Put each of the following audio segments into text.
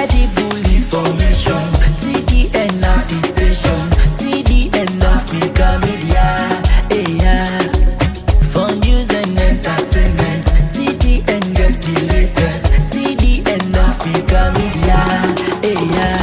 Credible information, TDN at the station, TDN Africa Media, yeah. For news and entertainment, TDN gets the latest, TDN Africa Media, yeah.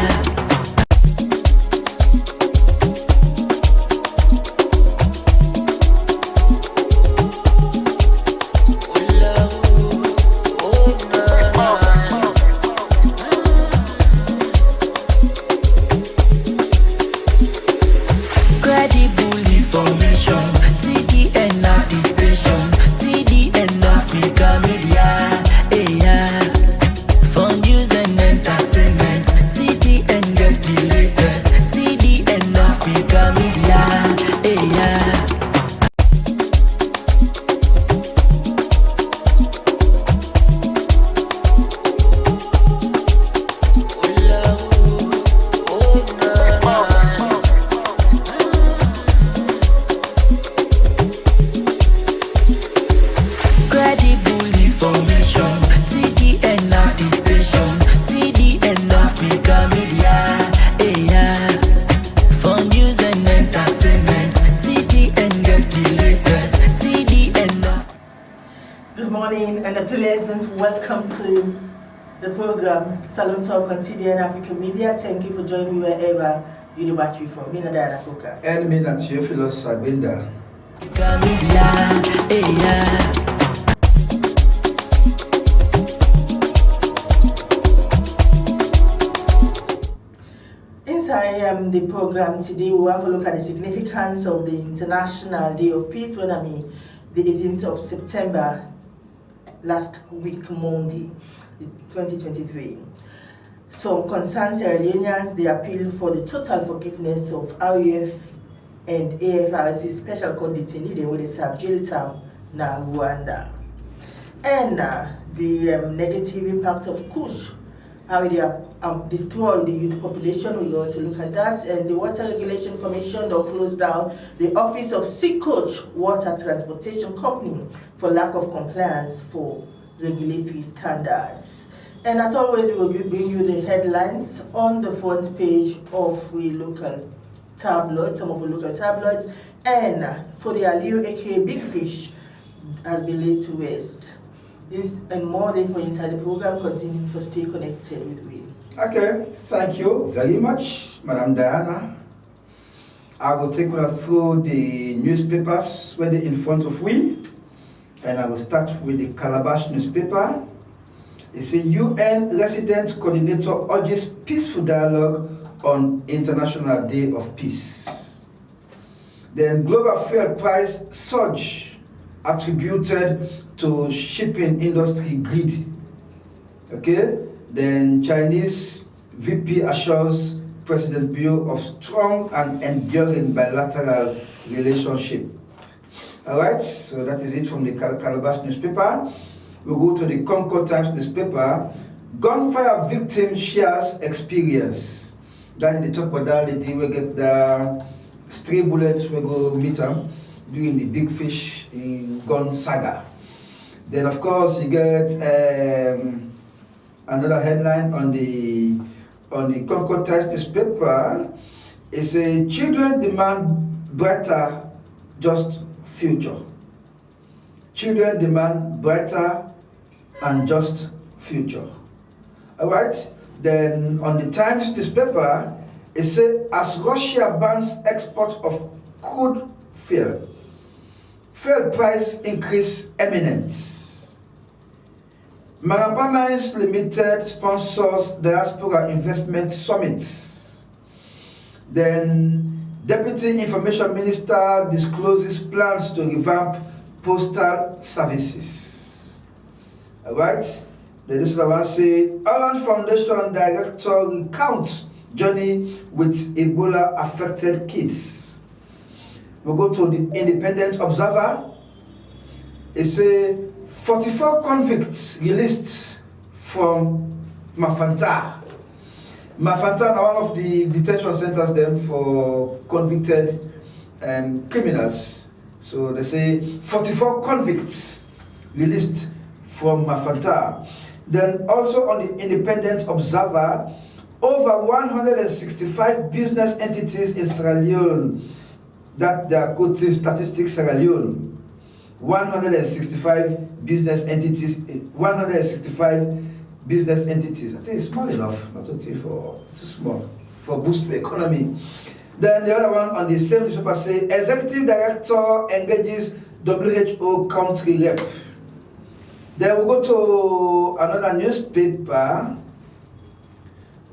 SALONE Talk on TDN Africa Media. Thank you for joining me wherever you watch me from. Me, Diana Coca. And me, Theophilus, Gbenda. Inside the program today, we want to look at the significance of the International Day of Peace, when I mean the 18th of September, last week, Monday, 2023. Some concerned Sierra Leoneans, they appeal for the total forgiveness of RUF and AFRC special court detainee they will serve jail term na Rwanda. And the negative impact of Kush, how they are destroying the youth population, we also look at that. And the Water Regulation Commission will close down the office of Seacoach Water Transportation Company for lack of compliance for regulatory standards. And as always, we will bring you the headlines on the front page of the local tabloids, some of the local tabloids. And for the Aliu, aka Big Fish, has been laid to rest. This and more for inside the program. Continue to stay connected with me. Okay, thank you very much, Madam Diana. I will take you through the newspapers where they're in front of we. And I will start with the Calabash newspaper. It's a UN resident coordinator urges peaceful dialogue on International Day of Peace. Then global fuel price surge attributed to shipping industry greed. Okay. Then Chinese VP assures President Bill of strong and enduring bilateral relationship. All right, so that is it from the Calabash newspaper. We'll go to the Concord Times newspaper. Gunfire victim shares experience. That's the top modality. We get the stray bullets. We go meet them during the Big Fish in gun saga. Then, of course, you get another headline on the Concord Times newspaper. It's a children demand brighter, just future. Children demand brighter and just future. All right. Then on the Times newspaper, it says as Russia bans export of crude fuel price increase imminent. Maraba Mines Limited sponsors Diaspora Investment Summit. Then Deputy Information Minister discloses plans to revamp postal services. All right. Then this one say Orange Foundation director recounts journey with Ebola affected kids. We'll go to the Independent Observer. It's a 44 convicts released from Mafanta. Mafanta are one of the detention centers then for convicted criminals. So they say 44 convicts released from Mafanta. Then also on the Independent Observer, over 165 business entities in Sierra Leone, that they are quoting Statistics Sierra Leone, 165 business entities, 165 business entities. I think it's small enough, not too small, for boost the economy. Then the other one on the same newspaper say, Executive Director engages WHO country rep. Then we go to another newspaper,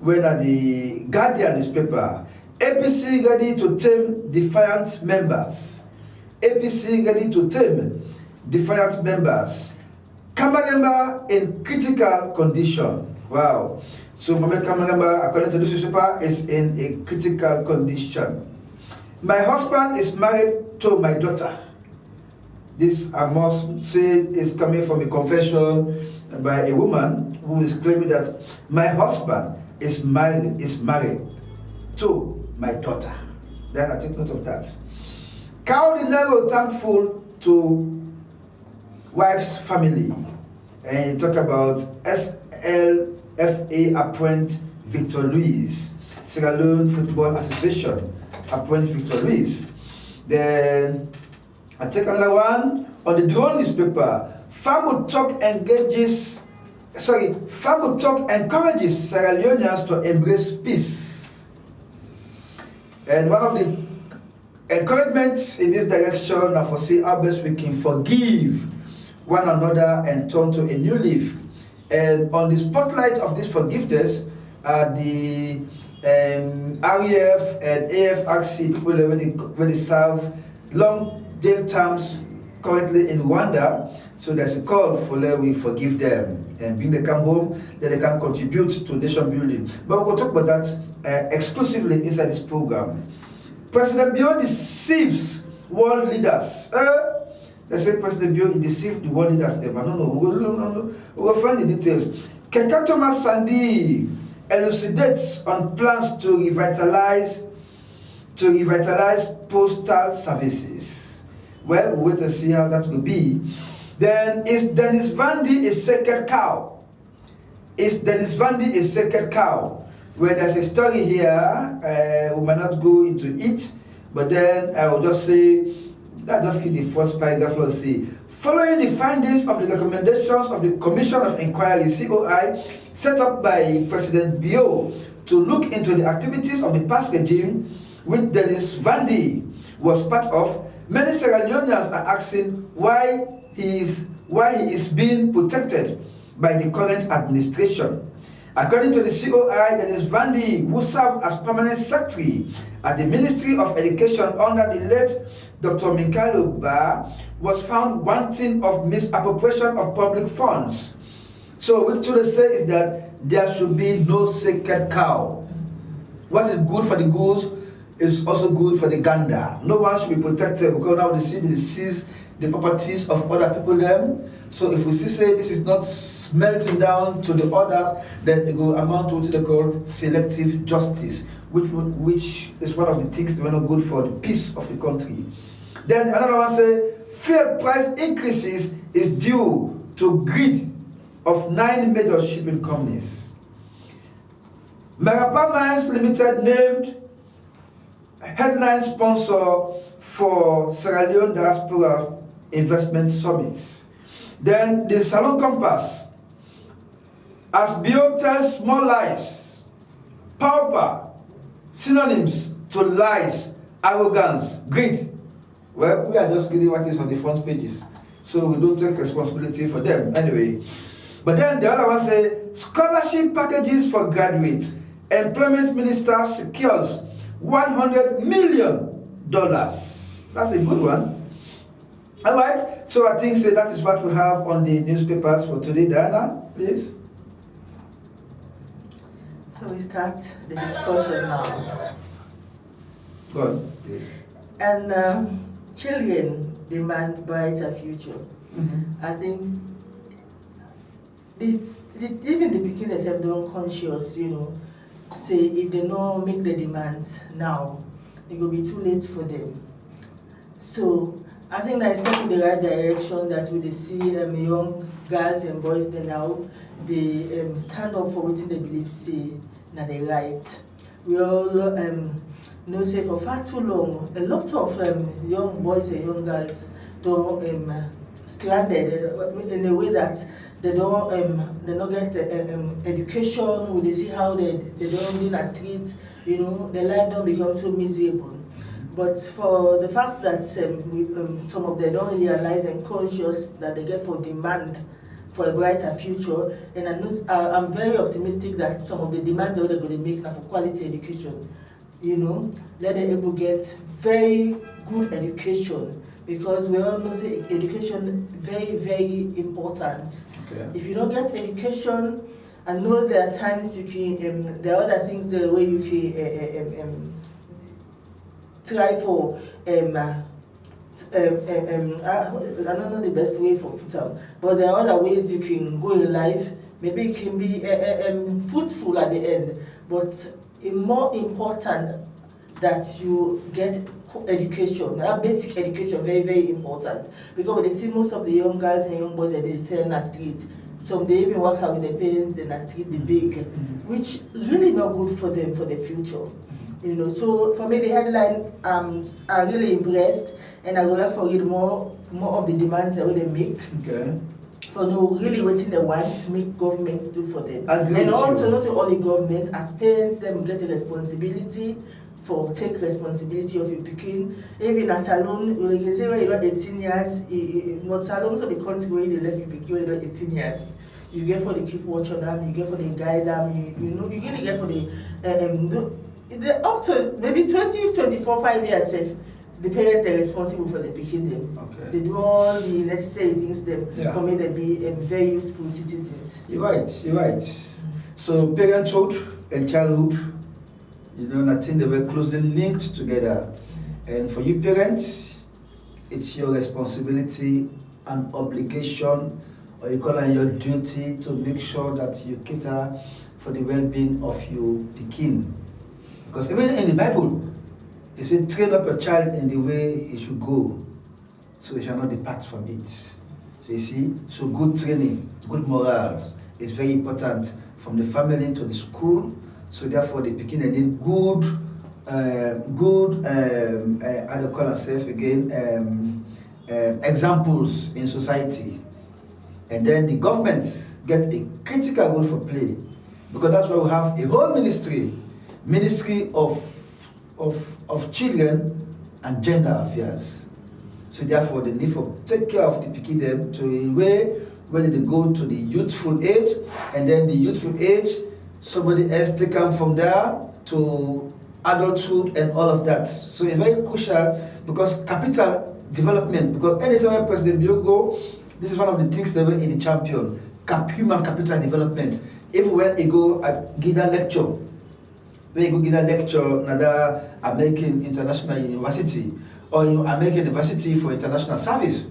where the Guardian newspaper, APC ready to tame defiant members. APC ready to tame defiant members. Kamaremba in critical condition. Wow. So Mohamed Kamaremba, according to this newspaper, is in a critical condition. My husband is married to my daughter. This, I must say, is coming from a confession by a woman who is claiming that my husband is married to my daughter. Then I take note of that. Cardinal thankful to wife's family. And you talk about SLFA appoint Victor Luis. Sierra Leone Football Association appoint Victor Luis. Then I take another one on the drone newspaper. Farm Talk encourages Sierra Leoneans to embrace peace. And one of the encouragements in this direction are for see how best we can forgive one another and turn to a new leaf. And on the spotlight of this forgiveness are the REF and AFRC people where they serve long jail terms currently in Rwanda. So there's a call for let we forgive them and bring them home, that they can contribute to nation building. But we'll talk about that exclusively inside this program. President Bio deceives world leaders. They say President Bio deceived the world leaders. No. We'll find the details. Keka Thomas Sandi elucidates on plans to revitalize postal services. Well, we'll wait and see how that will be. Then is Dennis Vandi a sacred cow? Is Dennis Vandi a sacred cow? Well, there's a story here. We might not go into it, but then I will just say that just keep the first paragraph. Let's see. Following the findings of the recommendations of the Commission of Inquiry (COI) set up by President Bio to look into the activities of the past regime, which Dennis Vandi was part of, many Sierra Leoneans are asking why he is being protected by the current administration. According to the COI, Dennis Vandi, who served as permanent secretary at the Ministry of Education under the late Dr. Michael Ba, was found wanting of misappropriation of public funds. So what they say is that there should be no sacred cow. What is good for the goose is also good for the gander. No one should be protected because now they seize the properties of other people them. So if we say this is not melting down to the others, then it will amount to what they call selective justice, which is one of the things that are not good for the peace of the country. Then another one say, fuel price increases is due to greed of 9 major shipping companies. Marapa Mines Limited named headline sponsor for Sierra Leone Diaspora Investment Summit. Then the SALONE Compass, as Bio tells more lies, pauper, synonyms to lies, arrogance, greed. Well, we are just getting what is on the front pages, so we don't take responsibility for them anyway. But then the other one say, scholarship packages for graduates. Employment Minister secures $100 million. That's a good one. All right, so I think that is what we have on the newspapers for today. Diana, please. So we start the discussion now. Go on, please. And children demand brighter future. I think even the beginners themselves don't conscious, say if they don't make the demands now, it will be too late for them. So I think that it's step in the right direction that we see young girls and boys they now they stand up for what they believe say na the right. We all know say for far too long, a lot of young boys and young girls don't stranded in a way that they don't get education. We they see how they don't in the street, you know, their life don't become so miserable. But for the fact that some of them don't realize and conscious that they get for demand for a brighter future, and I'm very optimistic that some of the demands that they're going to make now for quality education, you know, let them able get very good education, because we all know say education very, very important. Okay. If you don't get education, I know there are times you can, there are other things the way you can try for I don't know the best way for put them, but there are other ways you can go in life. Maybe it can be fruitful at the end, but it's more important that you get education, basic education, very, very important. Because when they see most of the young girls and young boys that they sell in the street, some they even work out with their parents, then the street they beg, which really not good for them for the future. You know, so for me the headline I'm really impressed, and I would like to read more of the demands that they make. Okay. For no really what they want make government do for them. Agree And also you. not only government, as parents them get a responsibility for take responsibility of your picking. Even a salon, you can say when you're 18 years, not salon so the country where they left you pick you 18 years. You get for the keep watch on them, you get for the guide them, you know, you really get for the up to maybe 20, 24, 5 years safe. The parents are responsible for the picking them. Okay. They do all the necessary things them for me to be very useful citizens. You're right, you're right. So parenthood and childhood, you know, I think they were closely linked together. And for you parents, it's your responsibility and obligation, or you call it your duty, to make sure that you cater for the well-being of your pikin. Because even in the Bible, it said, train up a child in the way he should go, so he shall not depart from it. So you see, so good training, good morale is very important, from the family to the school. So therefore, the pikin need good, how do you call ourselves again, examples in society. And then the government gets a critical role for play, because that's why we have a whole ministry of children and gender affairs. So therefore, the need for take care of the pikin them to a way where they go to the youthful age, and then the youthful age, somebody else take them from there to adulthood and all of that. So it's very crucial, because capital development, because any time president you go, this is one of the things they were in the champion, human capital development. Even when you go at Gbenda lecture, when you go give a lecture in another American International University, or American University for International Service,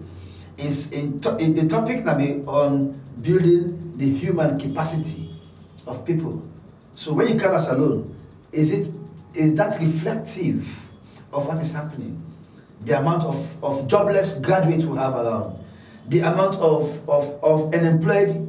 the topic now be on building the human capacity of people. So when you come as alone, is that reflective of what is happening? The amount of jobless graduates we have around, the amount of unemployed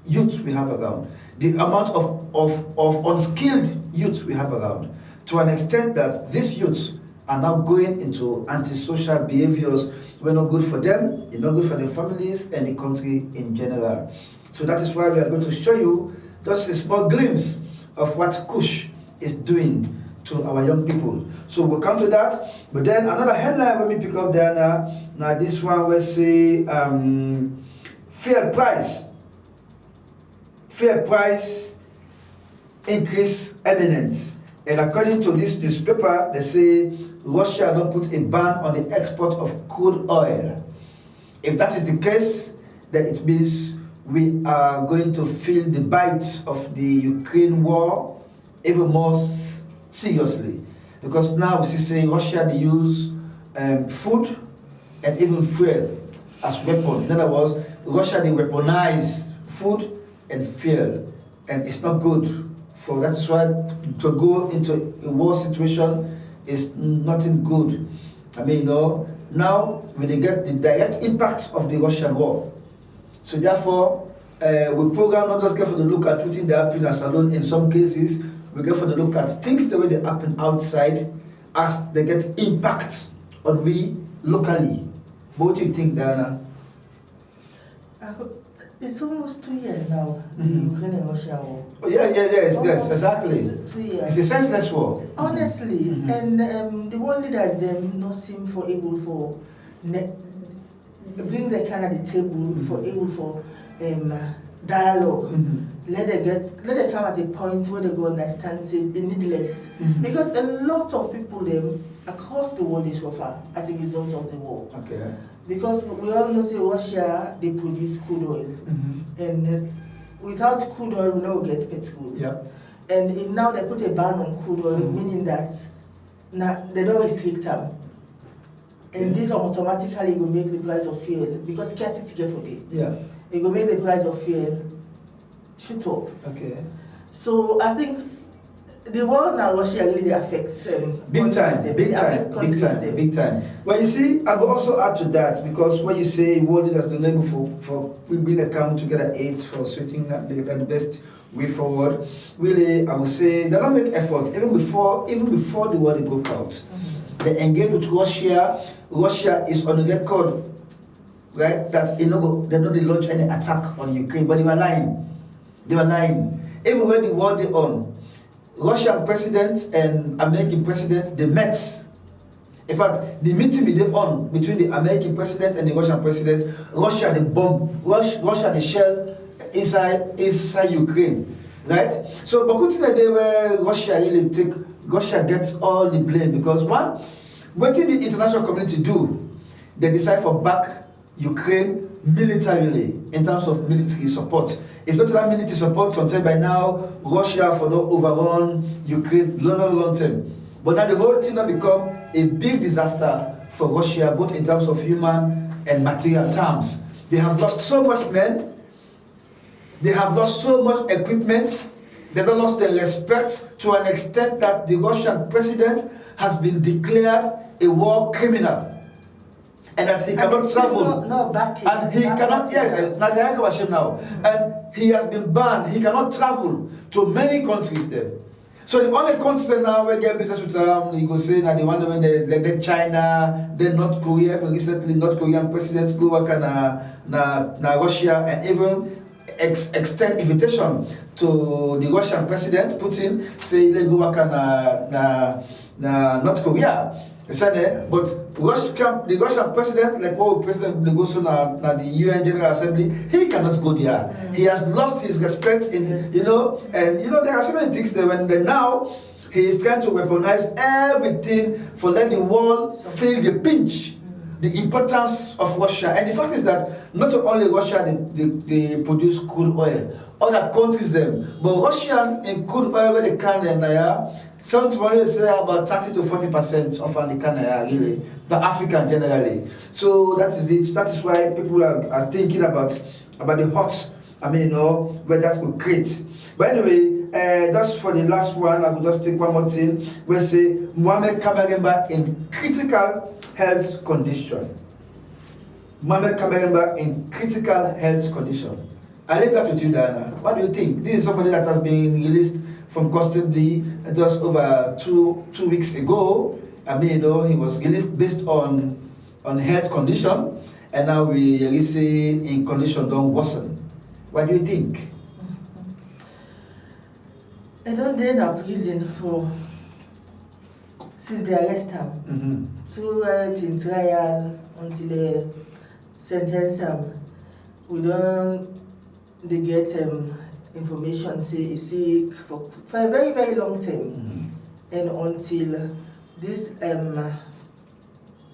youth we have around, the amount of unskilled youth we have around, to an extent that these youths are now going into antisocial behaviors. We're not good for them, it's not good for their families and the country in general. So that is why we are going to show you just a small glimpse of what Kush is doing to our young people. So we'll come to that. But then another headline when we pick up there now this one will say fair price increase eminence. And according to this newspaper, they say Russia don't put a ban on the export of crude oil. If that is the case, then it means we are going to feel the bites of the Ukraine war even more seriously. Because now we see saying Russia, they use food and even fuel as weapon. In other words, Russia, they weaponize food and fuel, and it's not good. For that's why to go into a war situation is nothing good. I mean, now when they get the direct impact of the Russian war, so therefore we program not just get for the look at within the happen at SALONE. In some cases, we get for the look at things the way they happen outside as they get impact on we locally. What do you think, Diana? It's almost 2 years now, the Ukraine and Russia war. Oh, yes, exactly. 2 years. It's a senseless war. Honestly, and the world leaders, them not seem for able for bring the kind of the table for able for dialogue. Let them come at a point where they go understand say the needless. Because a lot of people them across the world is suffer as a result of the war. Okay. Because we all know say Russia they produce crude oil, and without crude oil we never get petrol. Yeah. And if now they put a ban on crude oil, meaning that now they don't restrict them, and this automatically will make the price of fuel, because scarcity get for day. Yeah. It will make the price of fuel shoot up. Okay. So I think the war now Russia really affects big time. Well, you see, I will also add to that, because when you say world leaders don't able for we bring a come together aid for sweating the best way forward. Really, I would say they don't make effort even before the war they broke out. They engage with Russia. Russia is on the record, right? That they don't launch any attack on Ukraine, but they were lying. They were lying. Even when the war they on, Russian president and American president, they met. In fact, the meeting they on between the American president and the Russian president, Russia the bomb, Russia the shell inside Ukraine, right? So, but good thing that they were Russia gets all the blame, because one, what did the international community do? They decide for back Ukraine militarily in terms of military support. If not that military support, until by now, Russia for not overrun Ukraine long term. But now the whole thing has become a big disaster for Russia, both in terms of human and material terms. They have lost so much men, they have lost so much equipment, they have lost their respect to an extent that the Russian president has been declared a war criminal. And that he cannot travel. And he cannot, and he has been banned. He cannot travel to many countries there. So the only countries now we get business with you go say now the one when they China, then North Korea, even recently North Korean president go work na Russia, and even extend invitation to the Russian president Putin, say they go work na North Korea. But the Russian president, like what president goes to the UN General Assembly, he cannot go there. He has lost his respect in, and there are so many things there when now he is trying to weaponize everything for letting the world feel the pinch, the importance of Russia. And the fact is that not only Russia they produce crude oil, other countries them, but Russian in crude oil where they can somebody say about 30 to 40% of the can really, the African generally. So that is it. That is why people are thinking about the hots. Where that could create. But anyway, just for the last one, I will just take one more thing. We say Mohamed Kameremba in critical health condition. Mohamed Kameremba in critical health condition. I leave that with you, Diana. What do you think? This is somebody that has been released from custody just over two weeks ago. He was released based on health condition, and now we really say in condition don't worsen. What do you think? I don't dare in prison for since they arrest him. So in trial until they sentence him. We don't they get information say he's sick for a very, very long time. And until this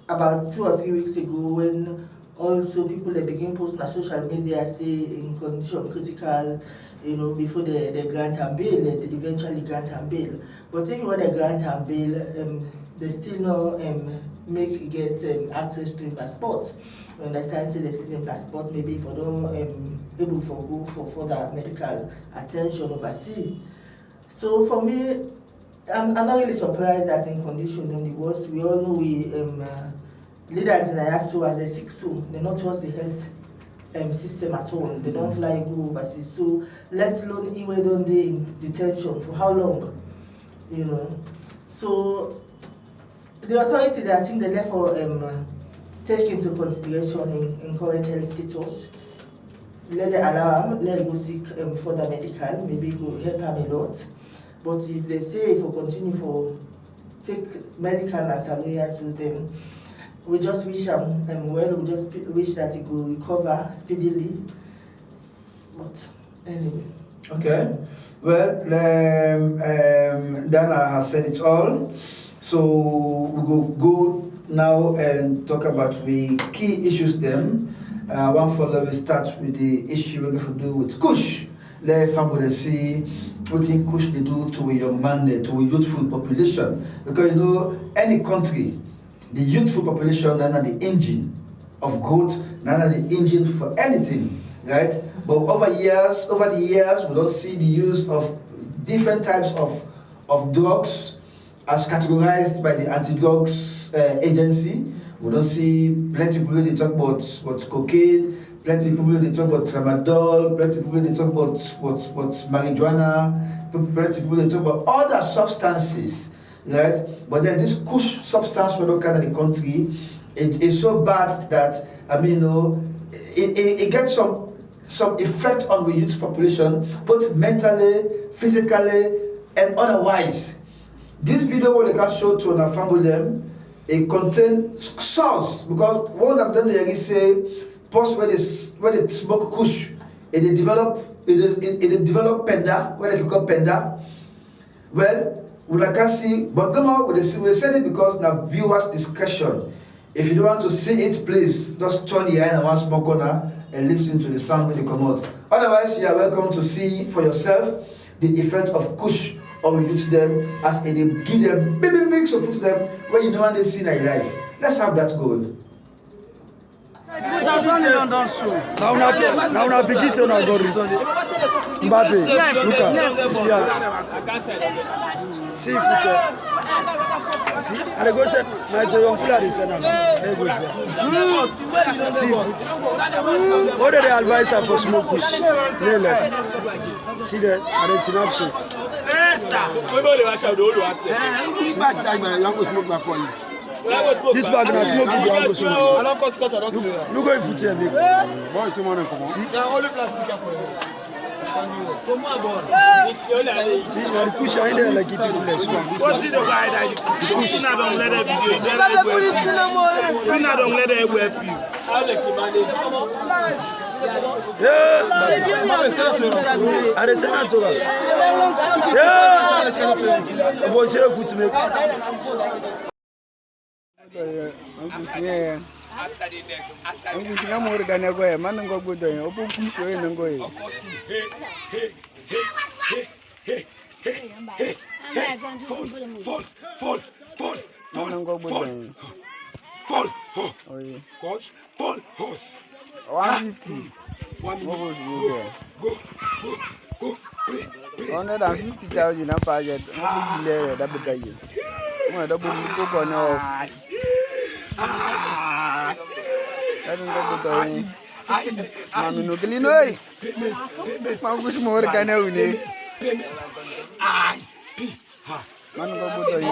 about 2 or 3 weeks ago, when also people they begin posting on social media say in condition critical, before they grant and bail, they eventually grant and bail. But if you want to grant and bail, they still not get access to passport. You understand? Say this is in passport, maybe for don't able to go for further medical attention overseas. So for me, I'm not really surprised that in condition them the worst. We all know we leaders in IASO as a sick soul, they not trust the health system at all. They don't fly go overseas. So let alone even don't they in detention for how long? You know. So the authority, I think they therefore take into consideration in current health status. Let them allow him, let go seek further medical, maybe go help him a lot. But if they say if we continue for take medical as a lawyer, so then we just wish him well, we just wish that he could recover speedily. But anyway. Okay. Well, Dana has said it all. So we will go now and talk about the key issues then. One follow we start with the issue we're going to do with Kush. Let family see what in Kush they do to a young man, to a youthful population. Because you know, any country, the youthful population are the engine of growth, not the engine for anything, right? But over the years, we don't see the use of different types of drugs as categorized by the anti-drugs agency. We don't see plenty of people they talk about cocaine, plenty of people they talk about tramadol, plenty of people they talk about marijuana, plenty of people they talk about other substances, right? But then this kush substance we look at in the country, it is so bad that I mean, you know, it gets some effect on the youth population, both mentally, physically, and otherwise. This video what they can show to our family them, it contains sauce because one of them they say post where they smoke kush, it develop penda, where they call penda. Well, we can see, but no, we said it because now viewers discussion. If you don't want to see it, please just turn your eye and one small corner and listen to the sound when they come out. Otherwise, you are welcome to see for yourself the effect of kush or we use them as a give them big mix of food to them when you don't want to see in your life. Let's have that going. Now begin to now go reach. Mbappe, Luka, Sierra. See future. See, and go say Nigeria full of this now. They go see. What are the advice for smoke push? They left. See the Argentina. This bag na smoke you go smoke. Look at foot here, big. Boy, someone come on. See, only plastic for you. See, the push in there like it people less. What did the guy that you push now don't let it video. You now don't let it help you. How like you manage? Yeah. Are they saying to us? Yeah. Boy, share foot make. Mami no kelino ai. Magus mo ora kana une. Manu ko boto yi.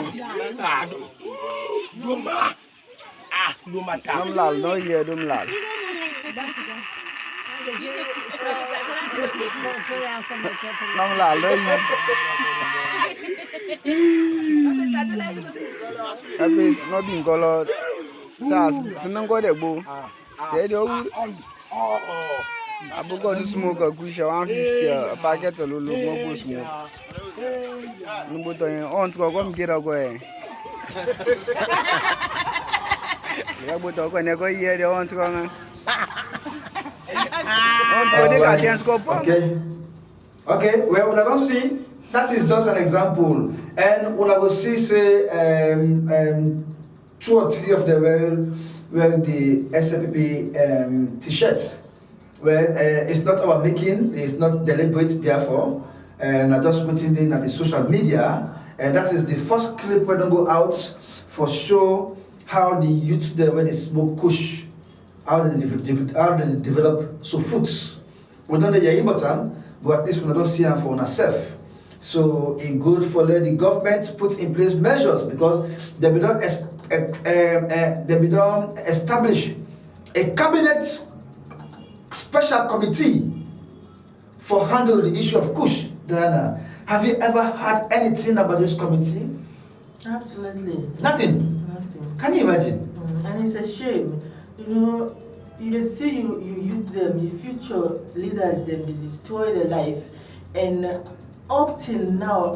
Dum lal no ye dum lal. Nam lal no yi. Abet no bin color. Sa sinan go de bo. Steady over. I forgot to smoke a cushion 150 a packet of local smoke. No, but I want to go get away. Yeah, but I never hear the one to go. Okay, well, what I don't see, that is just an example. And when I will see, say, 2 or 3 of them wearing the SAPP t-shirts. Well, it's not our making, it's not deliberate, therefore. And I'm just putting in at the social media. And that is the first clip when they go out for show how the youths there when they smoke kush. how they develop so foods. We don't know Yahibatan, but at least we don't see them for ourselves. So it's good for the government put in place measures because they will not establish a cabinet special committee for handle the issue of Kush. Diana, have you ever heard anything about this committee? Absolutely. Nothing. Can you imagine? And it's a shame. You know, you see you use them, the future leaders them, they destroy their life. And up till now,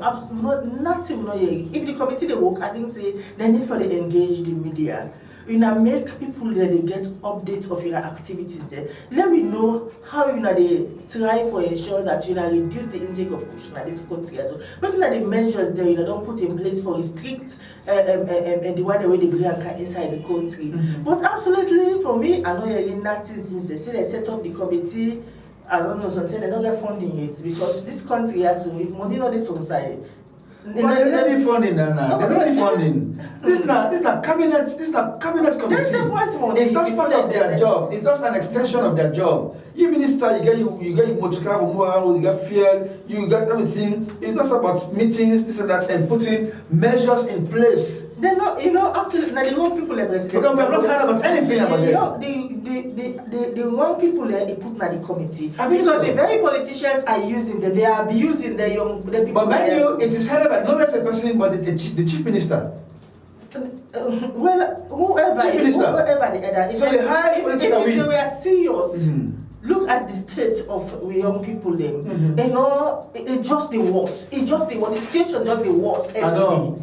nothing. If the committee they work, I think say they need for the engage the media. You know, make people that they get updates of your activities there. Let me know how they try for ensure that reduce the intake of kush in this country as well. But the measures there don't put in place for restrict the way they bring inside the country. But absolutely for me, I know you're nothing since they say they set up the committee. I don't know, sometimes they don't get funding yet because this country has to, if money not this society. But they don't need funding, Nana. They don't need funding. This is not cabinet committee. It's just part of their job. It's just an extension of their job. You minister, you get your motor car, you get fuel, you get everything. It's just about meetings, this and that, and putting measures in place. They're not, actually, now the wrong people are president. Because we have not heard about anything about them. The wrong people they put in the committee. Because the very politicians are using them. They are abusing the people. But mind you, it is headed by not just a person, but the chief minister. Well, whoever the other. So the high political if they were serious, look at the state of young people. It's just the worst. It's just the worst. The situation just the worst. I know.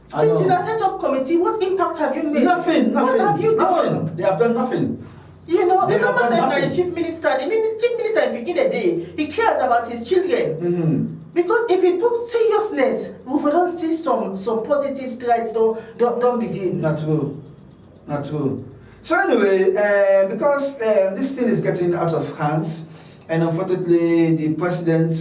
Since you have set up committee, what impact have you made? Nothing. What have you done? Nothing. They have done nothing. They don't matter the chief minister. The chief minister at the beginning of the day, he cares about his children. Because if he puts seriousness, we don't see some positive strides don't begin. Not true. So anyway, because this thing is getting out of hands, and unfortunately the president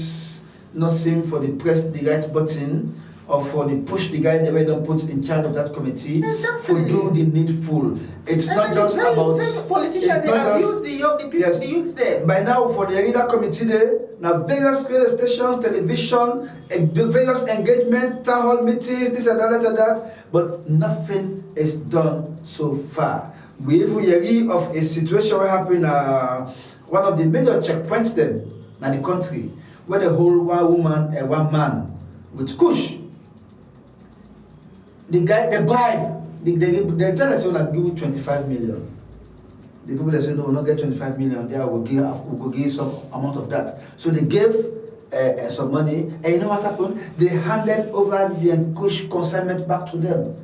not seem for the press the right button or for the push the guy they don't put in charge of that committee for do the needful. It's not just about politicians. They abuse the people, yes. The youths there. By now, for the leader committee there, now various radio stations, television, various engagement, town hall meetings, this and that, but nothing is done so far. We even hear of a situation where happened one of the major checkpoints there in the country, where they hold one woman and one man with kush. The guy, they bribe. They tell us we'll give you 25 million. The people that say no, we'll not get 25 million. There we'll give some amount of that. So they gave some money, and you know what happened? They handed over the kush consignment back to them.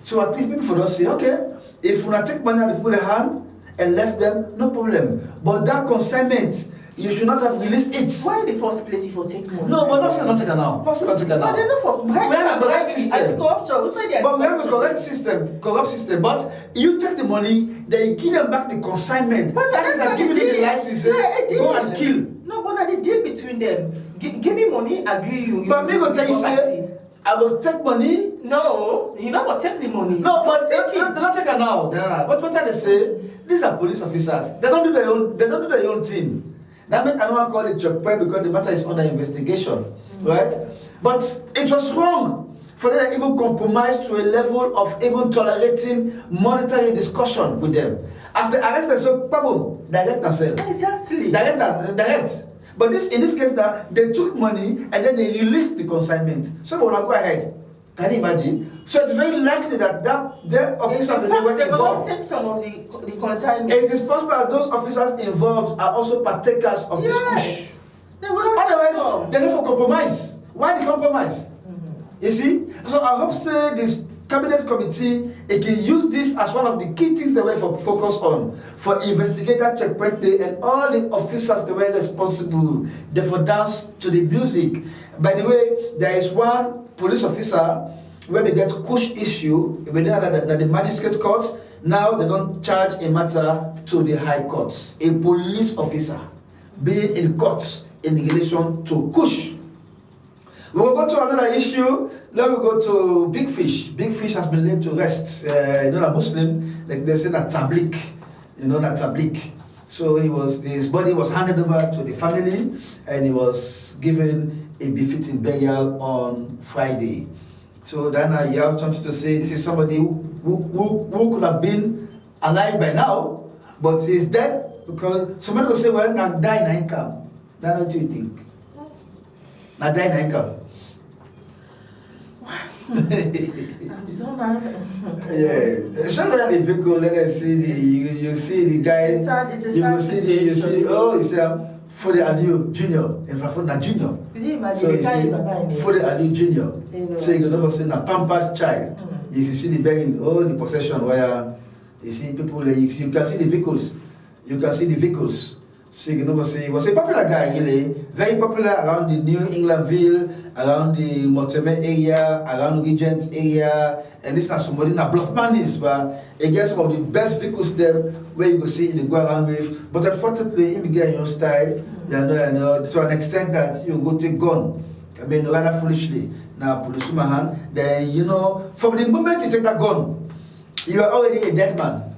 So at least people for us say, okay, if we take money out of the hand and left them, no problem. But that consignment, you should not have released it. Why in the first place if you take money? No, but not take it now. But they're not for. We have a correct system. But we have a correct system. But you take the money, then you give them back the consignment. But that is like giving you the license. Go and kill. No, but the deal between them. Give me money, agree you. But me go tell you say, I will take money. No, you not go take the money. No, but they're not taking now. But what they say? These are police officers. They don't do their own thing. That means I don't want to call it checkpoint because the matter is under investigation, right? But it was wrong for them to even compromise to a level of even tolerating monetary discussion with them. As they arrest them, so boom, direct themselves. Exactly. Direct. But in this case, that they took money and then they released the consignment. So we'll go ahead. Can you imagine? So it's very likely that their officers were involved. Take some of the consignment. It is possible that those officers involved are also partakers of this push. Otherwise, they're not for compromise. Why the compromise? You see? So I hope say this cabinet committee it can use this as one of the key things they were focus on for investigator checkpoint day and all the officers that were responsible. Therefore, dance to the music. By the way, there is one police officer where they get kush issue within the magistrate courts. Now they don't charge a matter to the high courts. A police officer being in courts in relation to kush. We will go to another issue. Now we go to Big Fish. Big Fish has been laid to rest. A Muslim, like they say that tablik. not tablik. So his body was handed over to the family, and he was given a befitting burial on Friday. So then you have something to say, this is somebody who could have been alive by now, but he's dead because somebody will say, well, now die in income. That's what you think. Now die in income. Yeah, show them the vehicle. Let us see you see the guy. You will see. Oh, it's for the Aliu Junior. In fact, for the Junior. So you see for the Aliu Junior. So you can never see a pampered child. You can see the begging, the possession where you see people. You can see the vehicles. You can see the vehicles. So you can never say he was a popular guy, really, very popular around the New Englandville, around the Mortimer area, around Regent area, and this is somebody in a Bluffman is, but again some of the best vehicles there where you can see in the go around with. But unfortunately, in the your style, to an extent that you go take gun. I mean, rather foolishly. Now, police man, then from the moment you take that gun, you are already a dead man.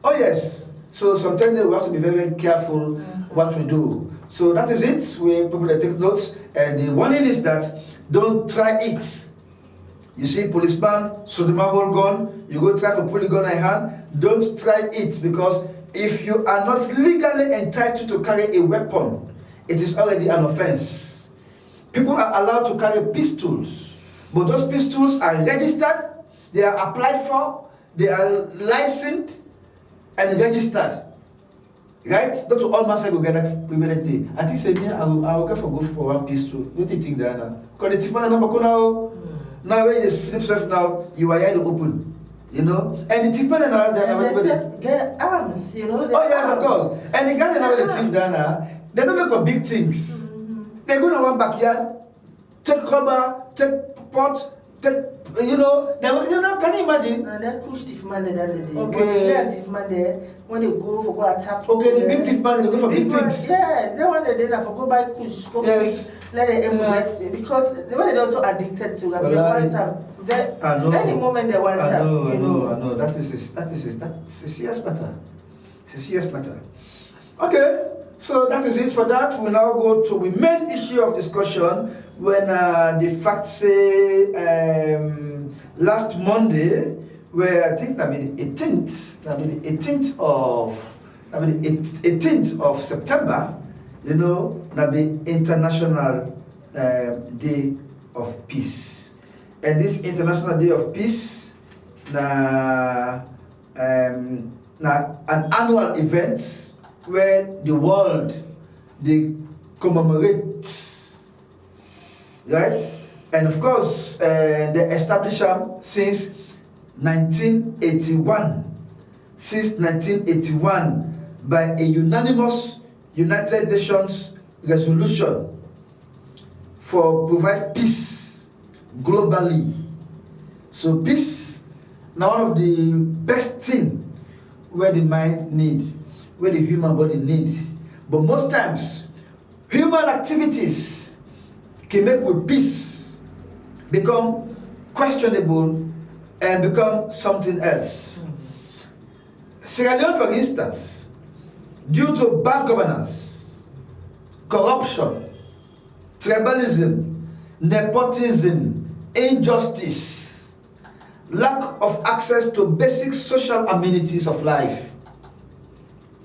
Oh yes. So sometimes we have to be very, very careful what we do. So that is it. People take notes. And the warning is that don't try it. You see, policeman, Sodoma hold gun, you go try to pull the gun in hand. Don't try it, because if you are not legally entitled to carry a weapon, it is already an offense. People are allowed to carry pistols, but those pistols are registered, they are applied for, they are licensed, and registered, right? Not to all master go get that privilege. I think say me, I will go for one pistol. What do you think that now? Because the thief man now now when they slip self now, you are here to open, And the thief man now get arms, Oh yes, of course. And the guy now the thief now, they don't look for big things. They go to one backyard, take rubber, take pot, take. Can you imagine? That push thief man there that day. Okay. Thief man there when they go for go attack. Okay, the big thief man they go for big things. Yes, they want the data for go buy kush. Yes. Let them because they were also addicted to. I mean, one time, any moment they want I know. That is a serious matter. It's a serious matter. Okay. So that is it for that. We now go to the main issue of discussion when the facts say last Monday, where I think that be the 18th of September, that be International Day of Peace. And this International Day of Peace an annual event where the world they commemorate, right? And of course, they established them since 1981. Since 1981, by a unanimous United Nations resolution for provide peace globally. So peace now one of the best thing where the mind need. Where the human body needs. But most times, human activities can make with peace become questionable and become something else. Sierra Leone, for instance, due to bad governance, corruption, tribalism, nepotism, injustice, lack of access to basic social amenities of life,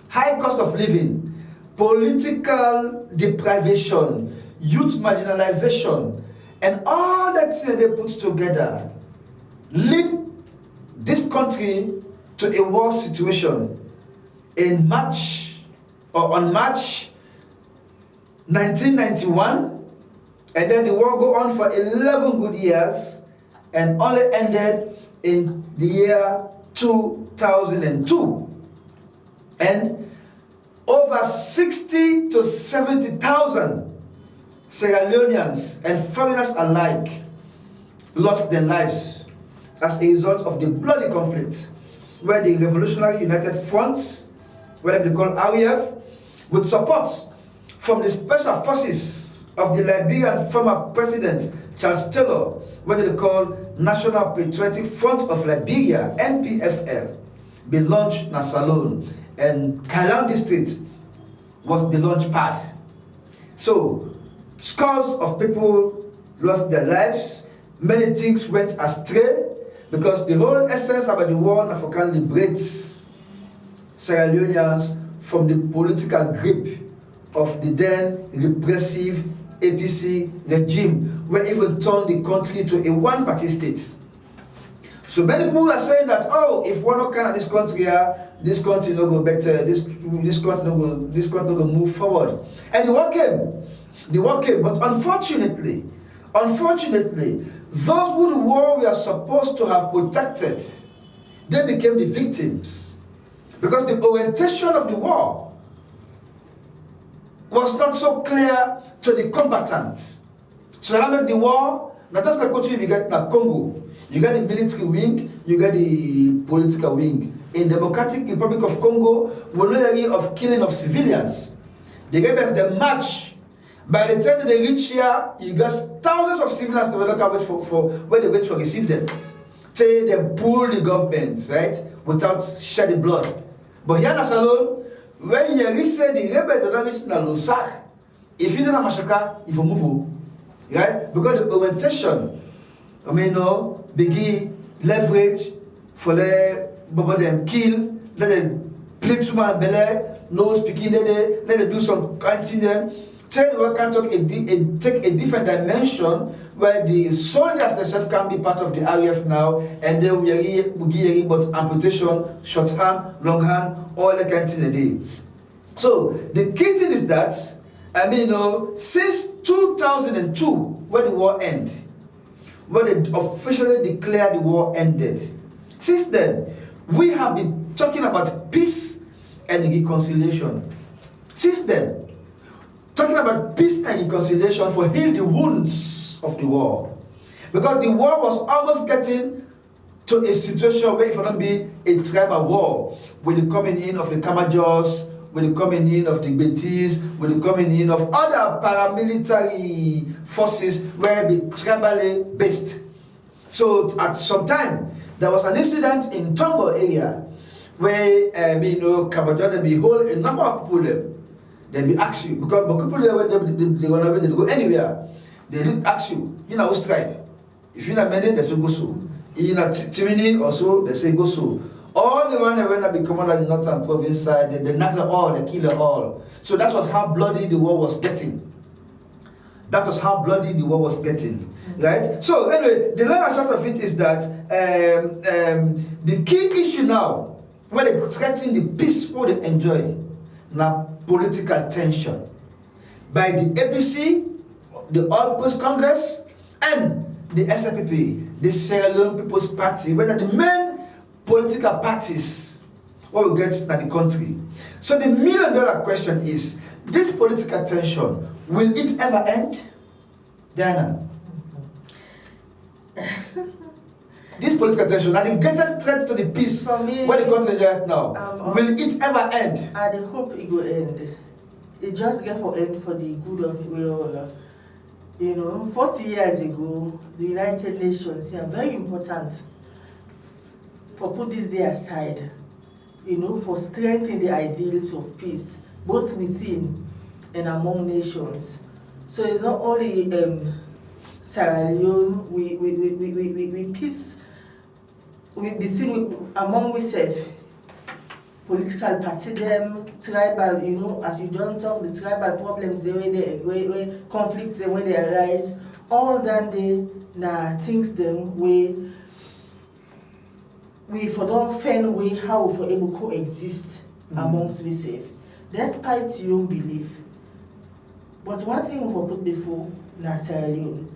high cost of living, political deprivation, youth marginalization, and all that they put together lead this country to a war situation on March 1991, and then the war go on for 11 good years and only ended in the year 2002. And over 60 to 70,000 Sierra Leoneans and foreigners alike lost their lives as a result of the bloody conflict, where the Revolutionary United Front, whatever they call RUF, with support from the special forces of the Liberian former president Charles Taylor, what they call National Patriotic Front of Liberia, NPFL, be launched in SALONE. and Kailam district was the launch pad. So scores of people lost their lives, many things went astray, because the whole essence about the war in Africa liberates Sierra Leoneans from the political grip of the then repressive APC regime, where even turned the country to a one-party state. So many people are saying that, oh, if one not kind of this country, this country no go better, this country no go move forward. And the war came, but unfortunately, those who the war we are supposed to have protected, they became the victims. Because the orientation of the war was not so clear to the combatants. So that made the war, not just like what you get in Congo. You got the military wing, you got the political wing. In Democratic Republic of Congo, we're not area of killing of civilians. They gave us the march. By the time they reach here, you got thousands of civilians that will not wait for where they wait for receive them. Say they pull the government, right, without shedding blood. But here in SALONE, when you reach the rebel do not reach Sahr, if you don't have Mashaka, you will move, right? Because the orientation, begin leverage for them kill, let them play too much belly, no speaking, let them do some continuing. Take a different dimension where the soldiers themselves can be part of the RAF now, and then we give but amputation, short hand, long hand, all the kind of thing a day. So the key thing is that, since 2002, when the war ended, when they officially declared the war ended, since then, we have been talking about peace and reconciliation. Since then, talking about peace and reconciliation for heal the wounds of the war. Because the war was almost getting to a situation where it would not be a tribal war, with the coming in of the Kamajos, with the coming in of the Betis, with the coming in of other paramilitary forces where they be tribally based. So at some time, there was an incident in Tombo area where, Kamajos, they hold a number of people. They be ask you, because people they go anywhere. They didn't ask you, whose tribe. If you're not Mende, they say go so. If you're not Timini or so, they say go so. All the one that went to be commander in the northern province side, they knock them all, they kill them all. So that was how bloody the war was getting. Right? So anyway, the long and short of it is that the key issue now, when they threaten the peace what they enjoy, now political tension by the APC, the All People's Congress, and the SLPP, the Sierra Leone People's Party, whether the main political parties what will get in the country. So the $1 million question is, this political tension, will it ever end? Diana? This political tension, and the greatest threat to the peace for me, where the country is right now, will it ever end? I hope it will end. It just get for end for the good of it all. 40 years ago, the United Nations, very important for put this day aside, for strengthening the ideals of peace, both within and among nations. So it's not only Sierra Leone, we peace among ourselves, political party them, tribal, as you don't talk, the tribal problems, the way conflicts, when they arise, all that they things them we for don't find way how we for able to coexist amongst ourselves, despite your own belief. But one thing we for put before Sierra Leone,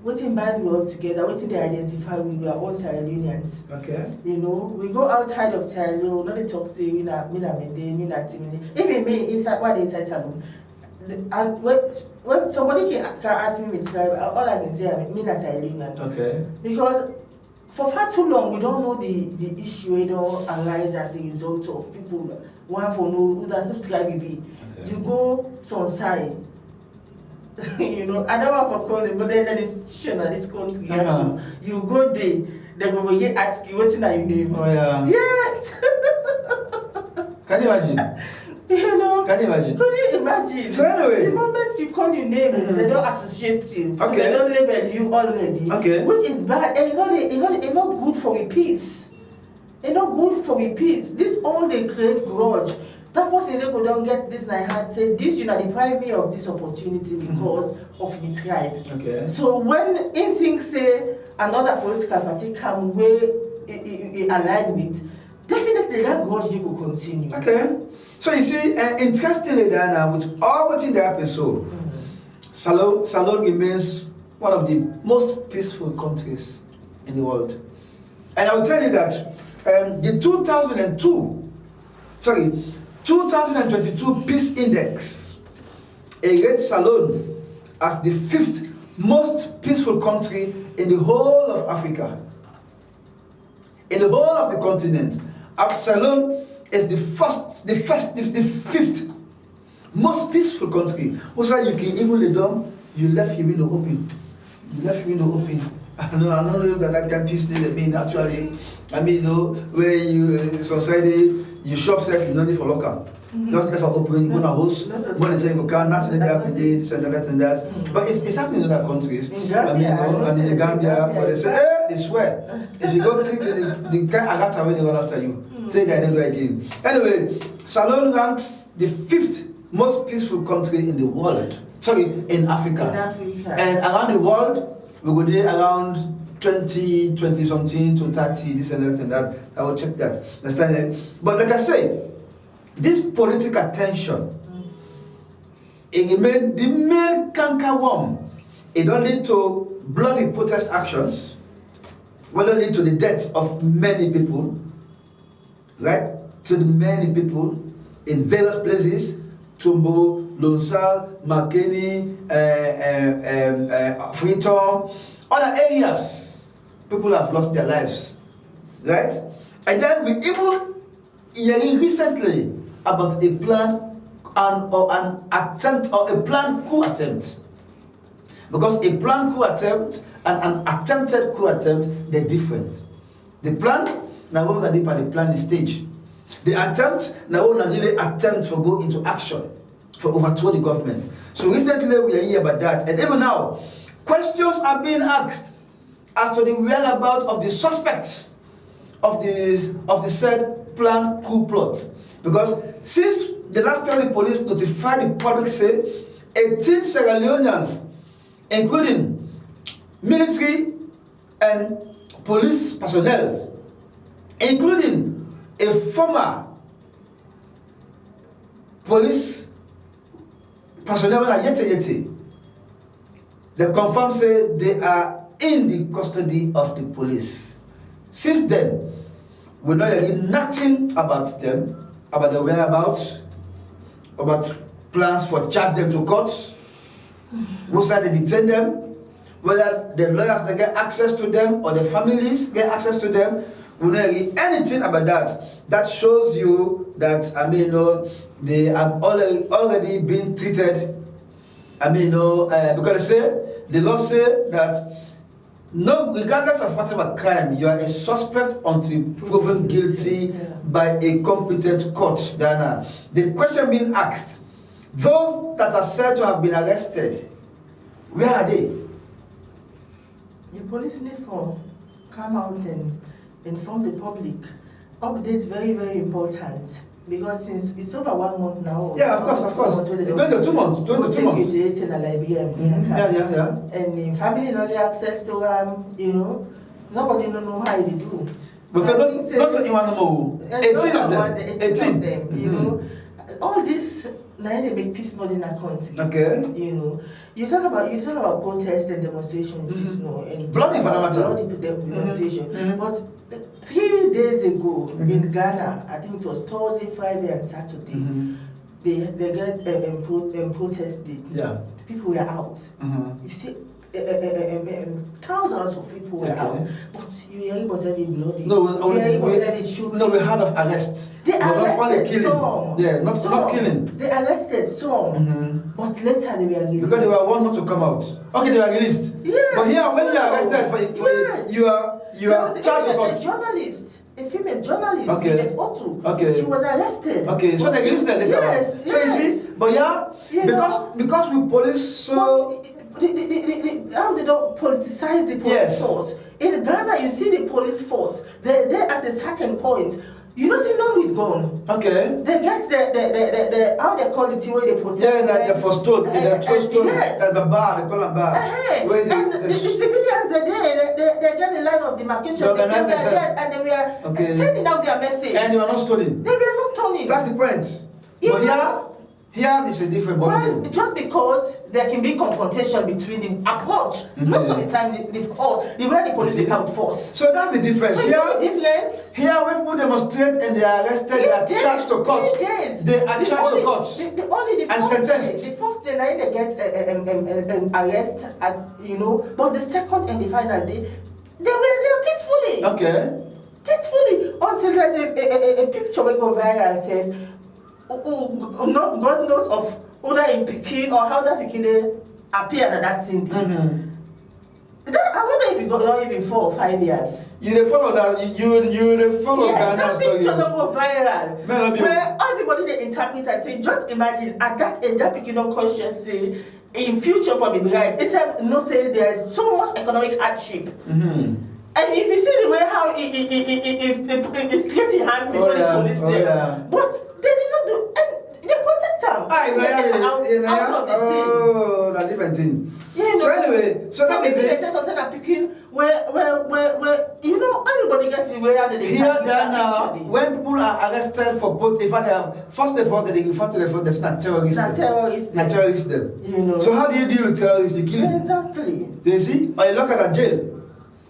waiting bind we all together, waiting they identify we are all Sierra Leoneans. Okay. We go outside of Sierra Leone, not the talk say we na Mende, me na Timini. Even me inside inside SALONE. And when somebody can ask me with tribe, all I can say I mean na Sierra Leonean. Okay. Because for far too long we don't know the issue we don't arise as a result of people one for know who does whose tribe be. Okay. You go to side. I don't want to call it, but there's an institution in this country. So you go there, they go here ask you what's in your name. Oh yeah. Yes. Can you imagine? You know? Can you imagine? Could you imagine? So anyway, the moment you call your name, they don't associate you. So Okay. they don't label you already. Okay. Which is bad. And it's not good for a peace. It's not good for a peace. This all they create grudge. That person they go don't get this night had said this, you know, deprive me of this opportunity because of the tribe. Okay. So when in things say another political party come where it align with, definitely that grudge will continue. Okay. So you see, interestingly, Diana, with all what's in the episode, SALONE remains one of the most peaceful countries in the world. And I will tell you that the 2022 Peace Index rates SALONE as the 5th most peaceful country in the whole of Africa. In the whole of the continent, SALONE is the 5th most peaceful country. Also, you can even lay down, you left your window open. You left your window open. I don't know that kind of peace they mean actually. I mean, you know, where you society, you shop self, you don't need for locker. Just left it open, you go to a house, when they tell you can nothing they happen, this and that and that. But it's happening in other countries. In Gambia, in Gambia, but they say, they swear. If you go think the guy I got away, they run after you. Say that never again. Anyway, SALONE ranks the 5th most peaceful country in the world. Sorry, in Africa. In Africa. And around the world, we go there around 20 something to 30, this and that and that. I will check that. Understand? But like I say, this political tension, it remains the main cankerworm. It don't lead to bloody protest actions, will not lead to the deaths of many people, right? To the many people in various places, Tumbo, Lonsal, Makeni, Freetown, other areas, people have lost their lives, right? And then we even hearing recently about a plan or an attempt or a planned coup attempt. Because a planned coup attempt and an attempted coup attempt, they're different. The plan, now what are the planning stage? The attempt, now what are really attempt for go into action, for overthrow the government. So recently we are hearing about that. And even now, questions are being asked as to the whereabouts of the suspects of the said planned coup plot. Because since the last time the police notified the public, say 18 Sierra Leoneans, including military and police personnel, including a former police personnel, they confirm say they are in the custody of the police. Since then, we know nothing about them, about their whereabouts, about plans for charge them to courts, who said they detain them, whether the lawyers they get access to them or the families get access to them. We don't know anything about that. That shows you that they have already been treated. Because the law say that no, regardless of whatever crime, you are a suspect until proven guilty by a competent court. Diana, the question being asked: those that are said to have been arrested, where are they? The police need to come out and inform the public. Updates very, very important. Because since it's over 1 month now. Yeah, of course. It's going to 2 months. Yeah. And the family not get access to nobody know how they do. Because not anyone know. 18 of them. 18 of them, you know. All this now they make peace not in a country. Okay. You talk about protest and demonstration, which is and bloody demonstration. But 3 days ago in Ghana, I think it was Thursday, Friday, and Saturday, they get protest date. Yeah. People were out. You see, thousands of people were out. But you hear about any bloody. No, we heard of arrests. They arrested killing. some. Yeah, not killing. They arrested some, but later they were released. Because they were warned not to come out. Okay, they were released. Yes. But here, when you are arrested, you are charged with a a female journalist, Okay. Otu. Okay. She was arrested. Okay, so they released her later. Yes, So you see, but yeah, because we police so. How they don't politicize the police force. In Ghana, you see the police force. They're at a certain point. You don't see none is gone. Okay. They get the how they call it where they protect. Yeah, like the first stone, yes. the bar, they call a bar. And the civilians are there. They get the line of demarcation. They organize themselves. And they were sending out their message. And they were not stoning. They were not stoning. That's the point. But here is a different body. Just because there can be confrontation between the approach, most of the time the way the police take out force. So that's the difference. So here when people demonstrate and they are arrested, they are charged to court. They are charged to court and sentenced. The first day they get an arrest, but the second and the final day, they were there peacefully. Okay. Peacefully until there's a picture will go viral says. God knows of other in Peking or how that Peking appear at that scene. I wonder if you got not even 4 or 5 years. You follow that. You follow Ghana story. That picture don't go viral. Where everybody they interpret and say, just imagine at that age that Peking conscious say in future probably right. It's no say there's so much economic hardship. And if you see the way how it's getting hand before the police there, but they did not do, and they protect them. Out of the scene. Oh, that's different thing. So anyway, so that is it. They say something I'm picking where everybody gets the way out of the here there now. When people are arrested for both, if they have first of all they refer to the fact that's not terrorists. Not terrorists. So how do you deal with terrorists? You kill them. Exactly. Do you see? Or you lock at a jail.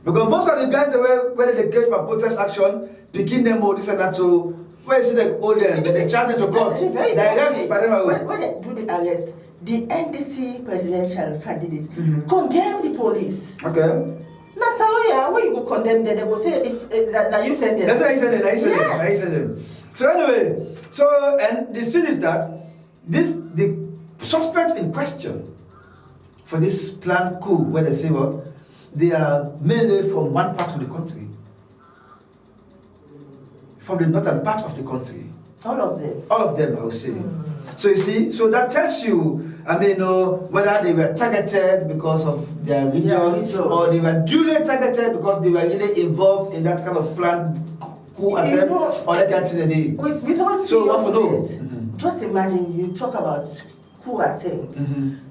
Because most of the guys when they catch for protest action, picking them all this and that to where is it they hold them? They charge them to court. Direct by them. When they do the arrest, the NDC presidential candidates condemn the police. Okay. Now, SALONE, when you go condemn them, they will say that you send them. That's why I send them. So anyway, and the thing is that the suspects in question for this planned coup, where they say what, they are mainly from one part of the country, from the northern part of the country. All of them. All of them, I would say. So you see, so that tells you, whether they were targeted because of their religion, or they were duly targeted because they were really involved in that kind of planned coup attempt, or that kind of thing. With all seriousness, just imagine you talk about coup attempt.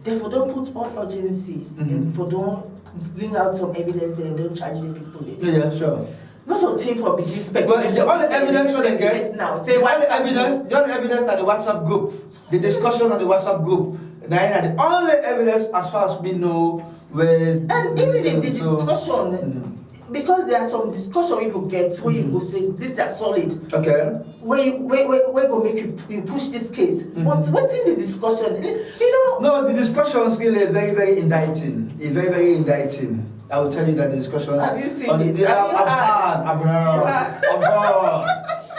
Therefore, don't put all urgency, and for don't bring out some evidence there and don't charge the people. Yeah, sure. Not a thing for big speculation. Well, the only evidence for the get now. The only evidence that the WhatsApp group, the discussion on the WhatsApp group, the only evidence as far as we know and even if the discussion, because there are some discussion we will get where you go say this is solid. Okay. Where go make you push this case. But what's in the discussion? No, the discussion is really very, very indicting. It's very, very indicting. I will tell you that the discussions. Have you seen it? I've heard.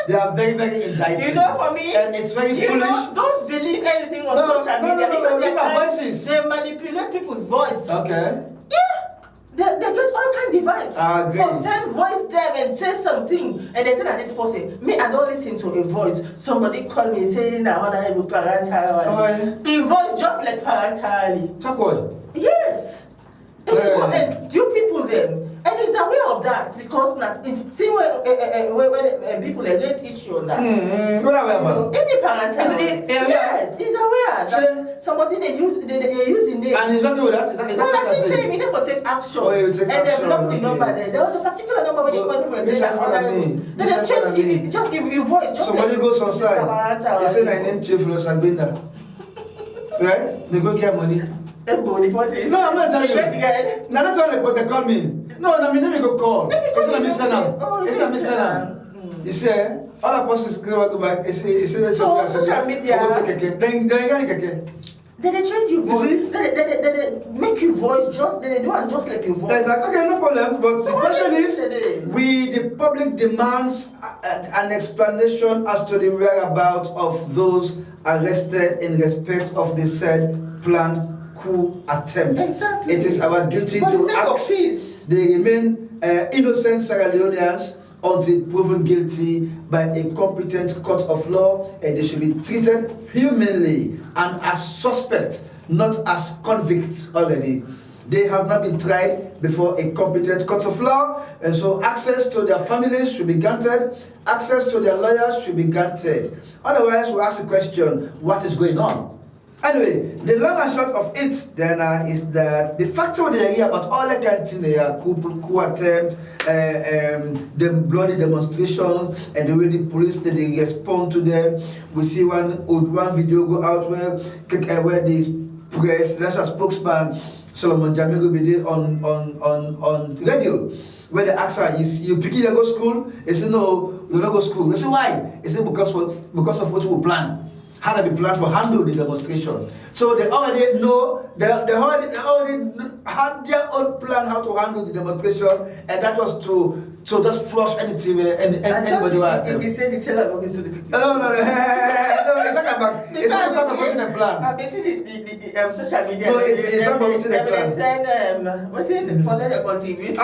They are very, very indicting. For me, and it's very foolish. Don't believe anything on social media because these are voices. They manipulate people's voice. Okay. Yeah. They get all kind of device. I agree. For send voice them and say something, and they say that this person. Me, I don't listen to a voice. Somebody call me saying I want to have a parental. In voice just like parental. Talk what? Yes. And do people them, and it's aware of that because if when people raise issue on that, any parental, yes, he's aware that somebody they using it, and he's okay with that. He never take action, and they block the number there. There was a particular number when they call people and say that then they change just give you voice. Somebody goes on side. They say my name Theophilus and Gbenda, right? They go get money. No, I'm not telling you. Now that's why they call me. No, I mean, let me go call. It's not me send them. It's not me send them. You see, all the persons go back. So social media. They change your voice. They make your voice just. They do and just like your voice. Exactly. Okay, no problem. But the question is, the public demands an explanation as to the whereabouts of those arrested in respect of the said planned coup attempt. Exactly. It is our duty to ask they remain innocent Sierra Leoneans until proven guilty by a competent court of law, and they should be treated humanly and as suspects, not as convicts already. They have not been tried before a competent court of law, and so access to their families should be granted, access to their lawyers should be granted. Otherwise, we'll ask the question, what is going on? Anyway, the long and short of it then is that the fact of the idea about all the kind of things, coup attempt, the bloody demonstrations, and the way the police they respond to them. We see one video go out where the presidential spokesman Solomon Jamigo be there on radio, where they ask her, you pick it, you go to school? He said, no, you don't go to school. They say, why? He said, because of what we plan. How they be planned for handle the demonstration. So they already know, they already had their own plan how to handle the demonstration, and that was to just flush anything, anybody who had them. He said the teller goes to the people. No, it's talking about, it's not because of what's in the plan. I've been seeing the social media. No, it's talking about what's in the plan. They send, what's in the follow up on TV.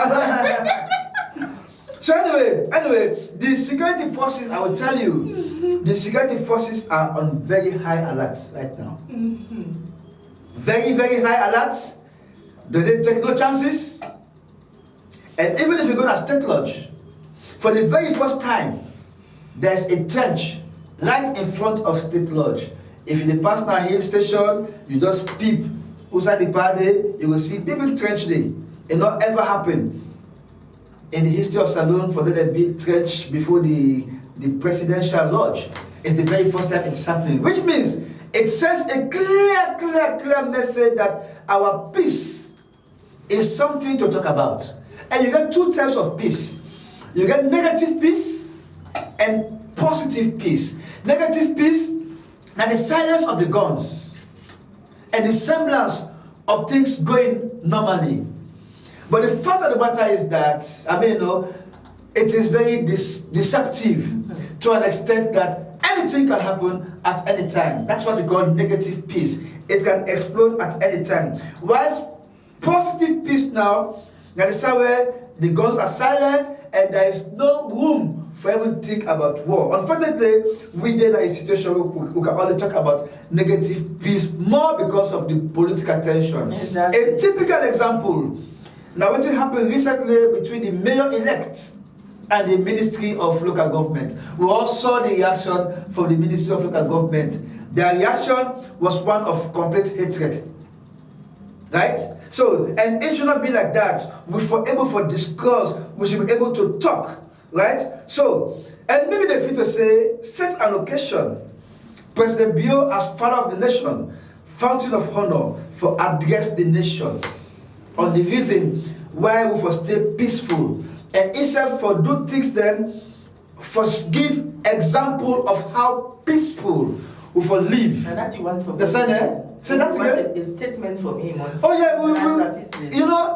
So anyway, the security forces, I will tell you, the security forces are on very high alert right now. Very, very high alert. They take no chances. And even if you go to a state lodge, for the very first time, there's a trench right in front of state lodge. If you pass now hill station, you just peep outside the party, you will see big trench there. It not ever happened in the history of SALONE for that big trench before the presidential lodge. It's the very first time it's happening, which means it sends a clear message that our peace is something to talk about. And you get two types of peace. You get negative peace and positive peace. Negative peace, and the silence of the guns and the semblance of things going normally. But the fact of the matter is that, it is very deceptive to an extent that anything can happen at any time. That's what we call negative peace. It can explode at any time. Whilst positive peace now, that is where the guns are silent and there is no room for even think about war. Unfortunately, we did a situation where we can only talk about negative peace more because of the political tension. Exactly. A typical example. Now, what happened recently between the mayor-elect and the Ministry of Local Government? We all saw the reaction from the Ministry of Local Government. Their reaction was one of complete hatred. Right? So, and it should not be like that. We should be able to discuss, we should be able to talk. Right? So, and maybe they feel to say, set an occasion. President Bio, as father of the nation, fountain of honor, for address the nation on the reason why we must stay peaceful, and instead for do things then for give example of how peaceful we for live. And that you want from the Senate. Say that again. A statement from him. Oh yeah,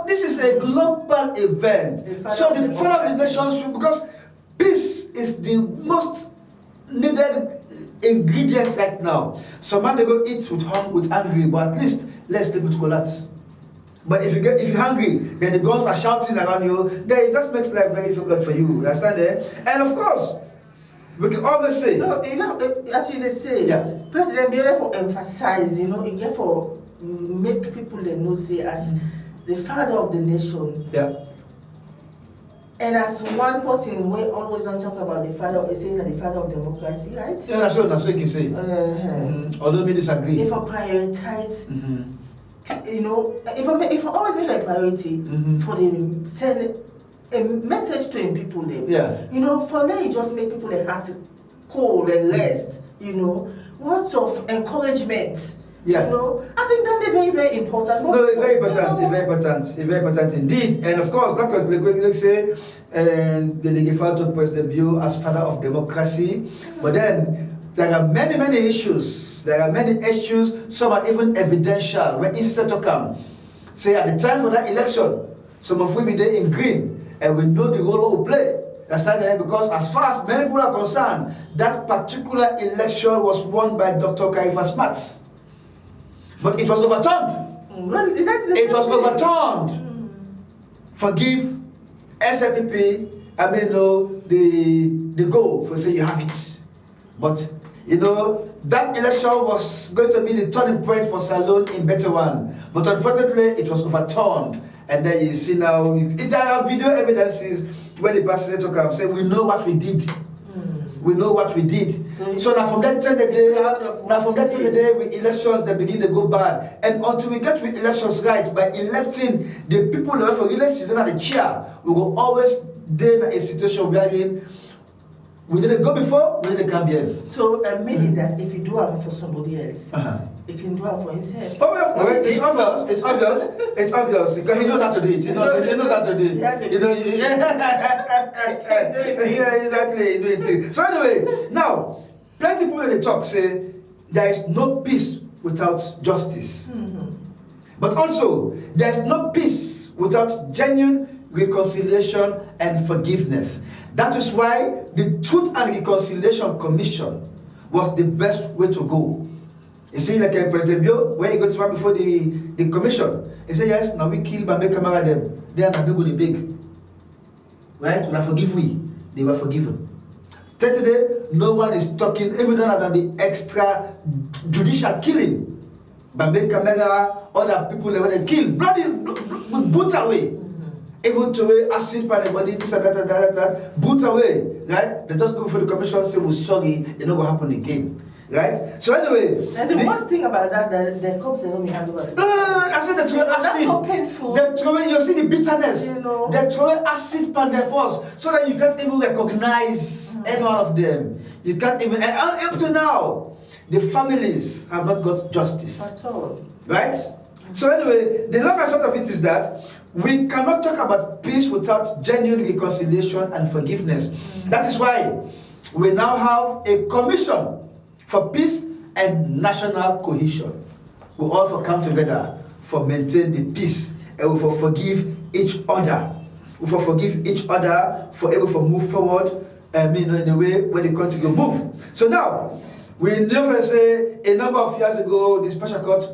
this is a global event. So the father of the nation should, because peace is the most needed ingredient right now. Some man they go eat with angry, but at least let's sleep with collapse. But if you're hungry, then the guns are shouting around you, then it just makes life very difficult for you. You understand that? And of course, we can always say, no, as you say, yeah. President Bio for emphasize, he get for make people know say as the father of the nation. Yeah. And as one person we always don't talk about the father, saying that the father of democracy, right? Yeah, that's what you can say. Although we disagree. If I prioritize, if I always make a priority for the send a message to people there. Yeah. For now you just make people a heart cold and rest. Words of encouragement. Yeah. I think that is very, very important. No, it's very important. It's very important. It's very important indeed. And of course, like say, and they refer to President Bio as father of democracy. But then there are many, many issues. There are many issues. Some are even evidential. When instead to come, say at the time for that election, some of we be there in green, and we know the role we play. Understand? Because as far as many people are concerned, that particular election was won by Dr. Kaifas Mats. But it was overturned. It was overturned. Forgive SLPP I mean, the goal for say you have it. But, that election was going to be the turning point for SALONE in Better One. But unfortunately, it was overturned. And then you see now, there are video evidences where the pastor talk and say, we know what we did. We know what we did. So now from that time the day, with elections they begin to go bad. And until we get with elections right, by electing the people that for election at the chair, we will always then a situation wherein we didn't go before, we didn't come here. So meaning that if you do it for somebody else, he can do it for himself. Oh, yeah, it's obvious because he knows how to do it. He knows how to do it. Yeah, exactly. So anyway, now plenty of people in the talk say there is no peace without justice, but also there is no peace without genuine reconciliation and forgiveness. That is why the Truth and Reconciliation Commission was the best way to go. You see, like President Bio, when he got to before the commission, he said, yes, now we kill Bambe Kamara them. They are not the big. Right? We are forgive we. They were forgiven. Today, no one is talking, even though there be extra judicial killing. Bambe Kamara, other people they kill, bloody, brutal way. Even to acid by the body, this and that, boot away, right? They just go before the commission say, we're sorry, it not going to happen again, right? So anyway. And the worst thing about that, the cops, they don't hand over. No, I said they throw acid. That's so painful. They throw, you see the bitterness. They throw acid on their force, so that you can't even recognize any one of them. You can't even, and up to now, the families have not got justice. At all. Right? So anyway, the long and short of it is that we cannot talk about peace without genuine reconciliation and forgiveness. That is why we now have a commission for peace and national cohesion. We all for come together for maintain the peace and we for forgive each other. We for forgive each other for able to move forward in the way where the country will move. So now, we never say a number of years ago the special court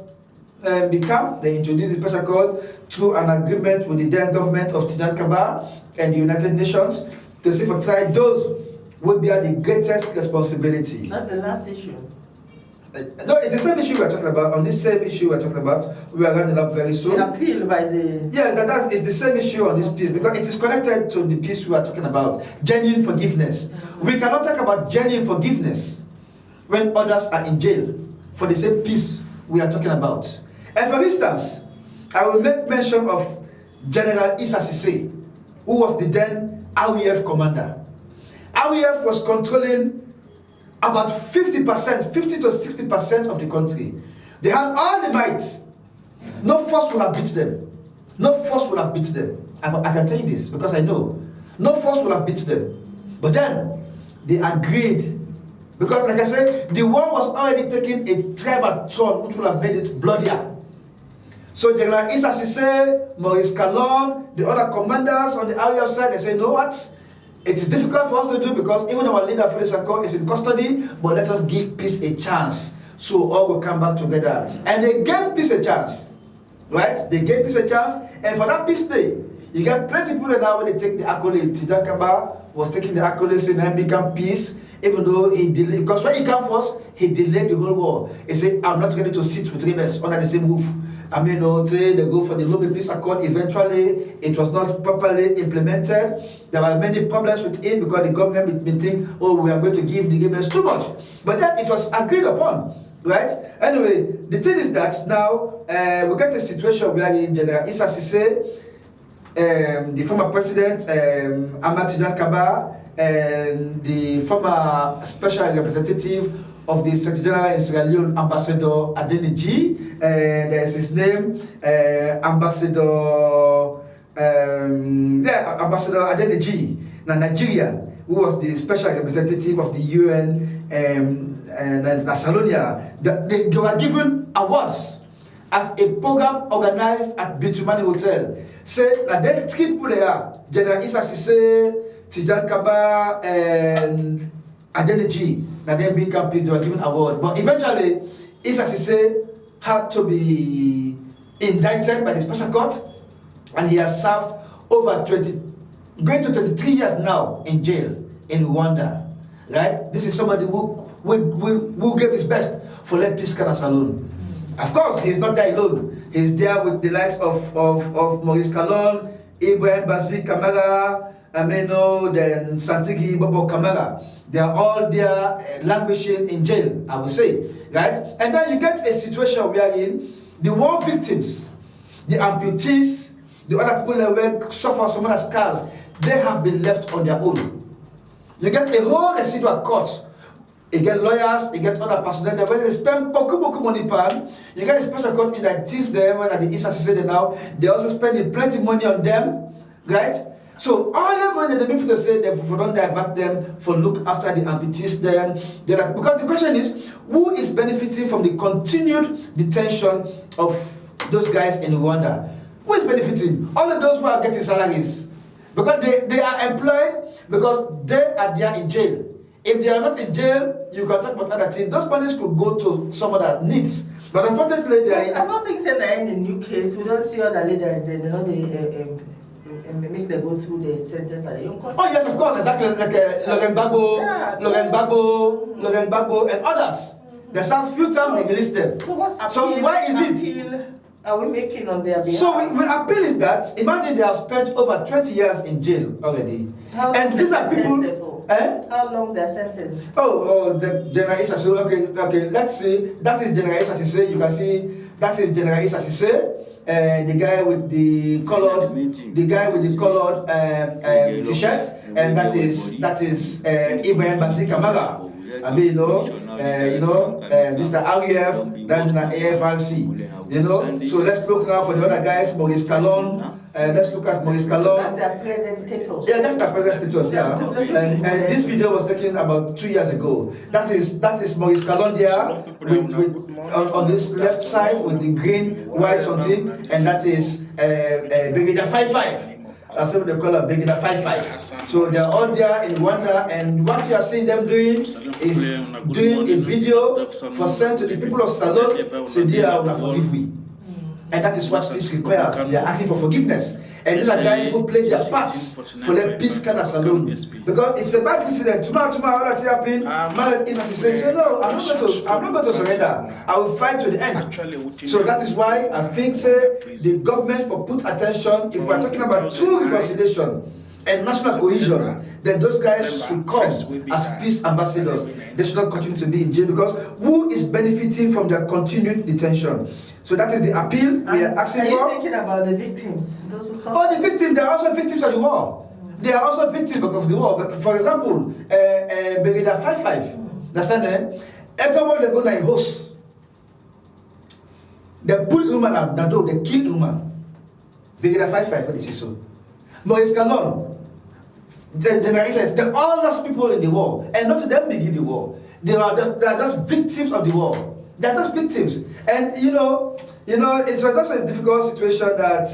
they introduced the special court through an agreement with the then government of TDN and the United Nations to see for try those would bear the greatest responsibility. That's the last issue. No, it's the same issue we're talking about. On this same issue we're talking about, we are running up very soon. The appeal by the... Yeah, it's the same issue on this piece because it is connected to the piece we are talking about, genuine forgiveness. We cannot talk about genuine forgiveness when others are in jail for the same piece we are talking about. And for instance, I will make mention of General Issa Sise, who was the then REF commander. REF was controlling about 50%, 50 to 60% of the country. They had all the might. No force will have beat them. No force will have beat them. I can tell you this because I know. No force will have beat them. But then, they agreed. Because like I said, the war was already taking a tribal turn which would have made it bloodier. So General Issa Sise, Maurice Kalon, the other commanders on the REF side, they say, you know what? It is difficult for us to do because even our leader, Felix is in custody, but let us give peace a chance. So all will come back together. And they gave peace a chance. Right? They gave peace a chance. And for that peace day, you get plenty of people now when they take the accolade. TDN was taking the accolade saying and become peace, even though he delayed, because when he came first, he delayed the whole war. He said, I'm not ready to sit with rebels under the same roof. I mean, they go for the Lome Peace Accord. Eventually, it was not properly implemented. There were many problems with it because the government been thinking, oh, we are going to give the rebels too much. But then it was agreed upon, right? Anyway, the thing is that now we get a situation where in General Issa Sise, the former president, Ahmad Tidiane Kaba, and the former special representative of the Secretary General in Sierra Leone, Ambassador Adeniji, there's his name, Ambassador Adeniji, now Nigerian, who was the special representative of the UN and SALONE. They were given awards as a program organized at Bitumani Hotel. Say that then three people there, General Issa Sise, Tidiane Kaba, and Adeniji. Now then become peace, they were given award. But eventually, Issa Sise had to be indicted by the special court, and he has served over 20 going to 23 years now in jail in Rwanda, right? This is somebody who gave his best for let peace can SALONE. Of course, he's not there alone. He's there with the likes of Maurice Kalon, Ibrahim Bazi Kamara, Ameno, then Santigi Bobo Kamara. They are all there languishing in jail, I would say, right? And then you get a situation wherein the war victims, the amputees, the other people that will suffer some other scars, they have been left on their own. You get a whole residual court. You get lawyers, you get other personnel, when they spend beaucoup money pan, you get a special court in that teach them, when the East say now, they also spending plenty money on them, right? So all the money they mean to say they don't divert them for look after the amputees them. Because the question is, who is benefiting from the continued detention of those guys in Rwanda? Who is benefiting? All of those who are getting salaries. Because they are employed because they are there in jail. If they are not in jail, you can talk about other things. Those monies could go to some other needs. But unfortunately, they are in... I don't think so that in the new case, we don't see other leaders there. They know they make them go through the sentence at the young court. Oh yes, of course, exactly. Like Logan Gbagbo, and others. There's some few times they release them. So why is it? Are we making on their behalf? So we appeal is that, imagine they have spent over 20 years in jail already. And these are people... How long their sentence? The General Issa, so okay, let's see, that is General Issa Sise, you can see, that is General Issa Sise, the guy with the colored, t-shirt, and that is Ibrahim Bazi Kamara. I mean, Mr. RUF, that's the AFRC, so let's look now for the other guys, Maurice Kalon. Let's look at Maurice Kalon. That's their present status. Yeah, that's their present status, yeah. And this video was taken about 2 years ago. That is Maurice Kalon there, on this left side with the green, white something, and that is Brigadier 55. That's what they call a Gbenda 55. So they're all there in Rwanda, and what you are seeing them doing is doing a video for sent to the people of SALONE, say, dear, forgive me. And that is what peace requires. They are asking for forgiveness. And these are guys who play their parts for the peace kind of SALONE. Because it's a bad precedent. Tomorrow, that's happening. Man is say, no, I'm not going to surrender. I will fight to the end. So that is why I think, the government for put attention, if we are talking about true reconciliation and national cohesion, then those guys should come as peace ambassadors. They should not continue to be in jail, because who is benefiting from their continued detention? So that is the appeal we are asking for. Are you thinking about the victims? Those who suffer? Oh, the victims, they are also victims of the war. They are also victims of the war. But for example, Brigadier 55, understand? Everyone they go like host. They pull woman out the door, they kill woman. Brigadier 55, what is it so? Maurice Kalon, the General says, all those people in the war, and not to them begin the war. They are just victims of the war. They're just victims. And it's just a difficult situation that,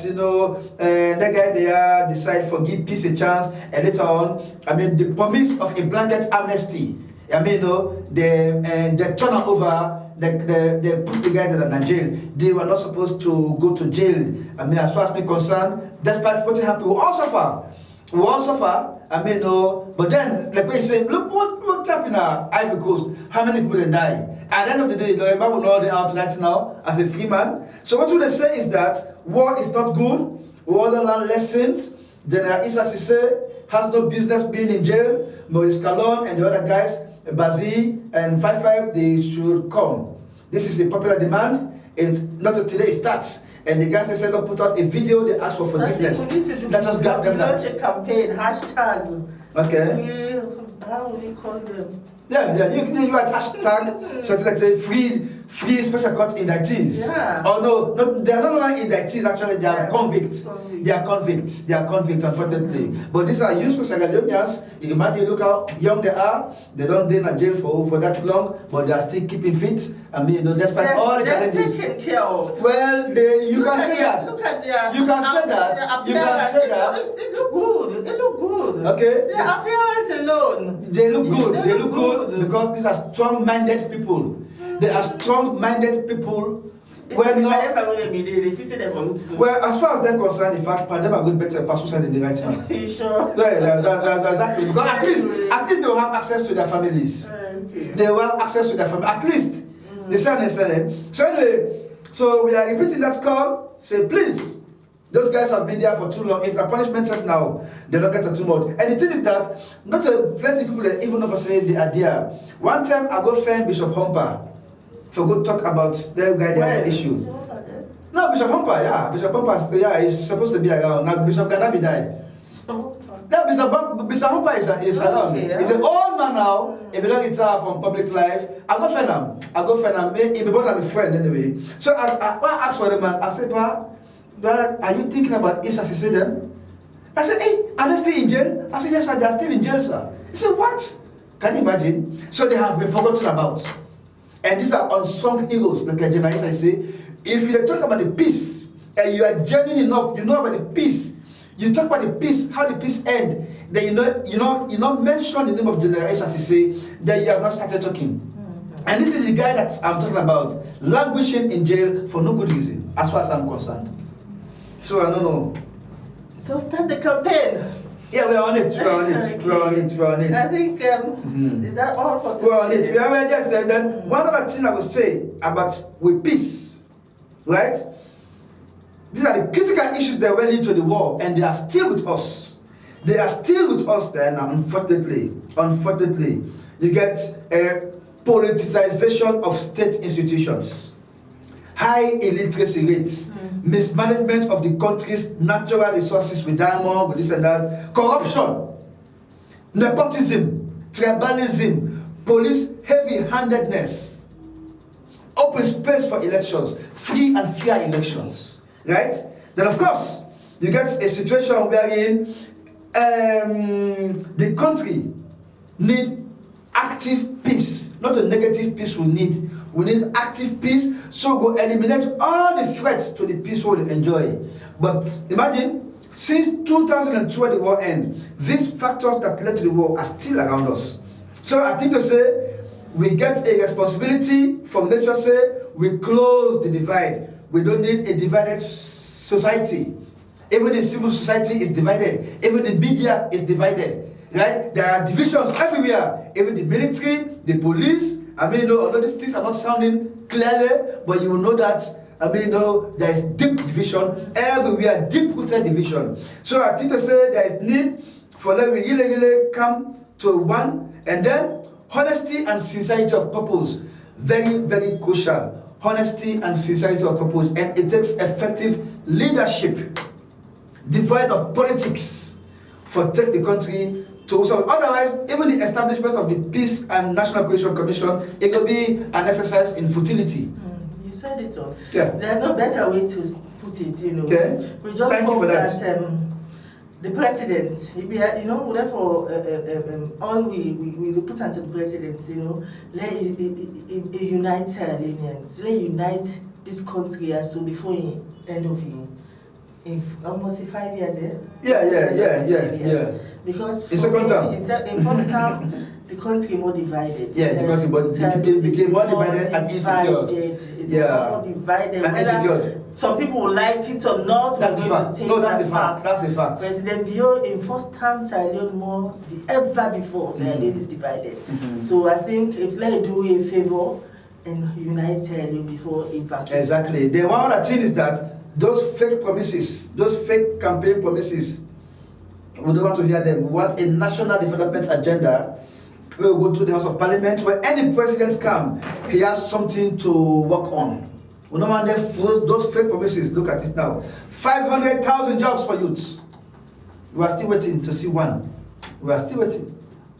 that guy there decide to give peace a chance, and later on, I mean, the promise of a blanket amnesty, I mean, they turn over, they put the guy that are in jail. They were not supposed to go to jail. I mean, as far as me concerned, despite what happened, we all suffer. I mean, but then, like we say, look what happened in Ivory Coast. How many people they die? At the end of the day, Lawyer will know the out right now as a free man. So what they say is that war is not good. We all learn lessons. General Issa Sise has no business being in jail. Maurice Kalon and the other guys, Bazi and 55, they should come. This is a popular demand. It's not until today it starts. And the guys, they said, put out a video, they ask for forgiveness. Let's just grab them that. Launch a campaign, hashtag. Okay. How will you call them? Yeah, you write hashtag, something like say free special court indictees. Yeah. Although they are not like indictees, actually they are convicts. They are convicts, unfortunately. But these are useful Sierra Leoneans. You imagine, look how young they are. They don't stay in jail for that long, but they are still keeping fit. I mean, despite all the challenges. They're taken care of. Well, you can say that. Look at their. You can say that. You can say that. They look good. They look good. Okay. Their appearance alone. They look good. They look good because these are strong-minded people. They are strong-minded people Well, no. Well, as far as they're concerned, in fact, them are good better person in the right thing. Sure. Exactly. Because at least they will have access to their families. Okay. They will have access to their family. At least. They say understand. So anyway, so we are repeating that call. Say please. Those guys have been there for too long. If the punishment is now, they don't get too much. And the thing is that not a plenty people that even ever say they are there. One time I go find Bishop Humper for go talk about the guy that had the issue. No, Bishop Humper, yeah. Bishop Humper, yeah, he's supposed to be around. Now Bishop Gbenda died. No, Bishop Humper is around. He's an old man now. He belongs retire from public life. I go find him. He be born as a friend anyway. So I asked for the man. I said, "Pa, are you thinking about ISAC them?" I said, "Hey, are they still in jail?" I said, "Yes, sir, they are still in jail, sir." He said, "What?" Can you imagine? So they have been forgotten about. And these are unsung heroes, like journalists I say. If you talk about the peace, and you are genuine enough, you know about the peace, you talk about the peace, how the peace end, then you not mention the name of General SACC, then you have not started talking. And this is the guy that I'm talking about, languishing in jail for no good reason, as far as I'm concerned. So I don't know. So start the campaign. Yeah, we're on it. We're on it. I think, is that all for today? We're on it. We are just then. One other thing I will say about with peace, right? These are the critical issues that went into the war, and they are still with us. They are still with us there now, unfortunately. Unfortunately, you get a politicization of state institutions, high illiteracy rates, mismanagement of the country's natural resources with diamond, with this and that, corruption, nepotism, tribalism, police heavy-handedness, open space for elections, free and fair elections, right? Then of course, you get a situation wherein the country needs active peace, not a negative peace we need. We need active peace, so we'll eliminate all the threats to the peace we'll enjoy. But imagine, since 2012 the war ended, these factors that led to the war are still around us. So I think to say, we get a responsibility from nature, say, we close the divide. We don't need a divided society. Even the civil society is divided. Even the media is divided. Right? There are divisions everywhere. Even the military, the police. I mean, although these things are not sounding clearly, but you will know that, there is deep division everywhere, deep-rooted division. So I think to say there is need for them to really come to one, and then honesty and sincerity of purpose, very, very crucial. Honesty and sincerity of purpose, and it takes effective leadership, devoid of politics, for take the country to solve. Otherwise, even the establishment of the Peace and National Cohesion Commission, it will be an exercise in futility. You said it all. Yeah. There's no better way to put it, Okay. We just Thank you hope for that. The president, therefore, all we put onto the president, let it unite Sierra Leoneans, let unite this country as so before the end of in almost 5 years, eh? Yeah. Because in second term. In first term, the country more divided. Yeah, the country became more divided and insecure. It's more divided. And insecure. Some people will like it or not. That's the fact. No, that's the fact. That's the fact. President Dio in first term Sierra Leone more than ever before Sierra Leone is divided. So I think if let's do a favor and unite Sierra Leone before evacuation. Exactly. The one other thing is that those fake promises, those fake campaign promises, we don't want to hear them. We want a national development agenda. We'll go to the House of Parliament where any president comes, he has something to work on. We don't want those fake promises. Look at it now. 500,000 jobs for youths. We are still waiting to see one. We are still waiting.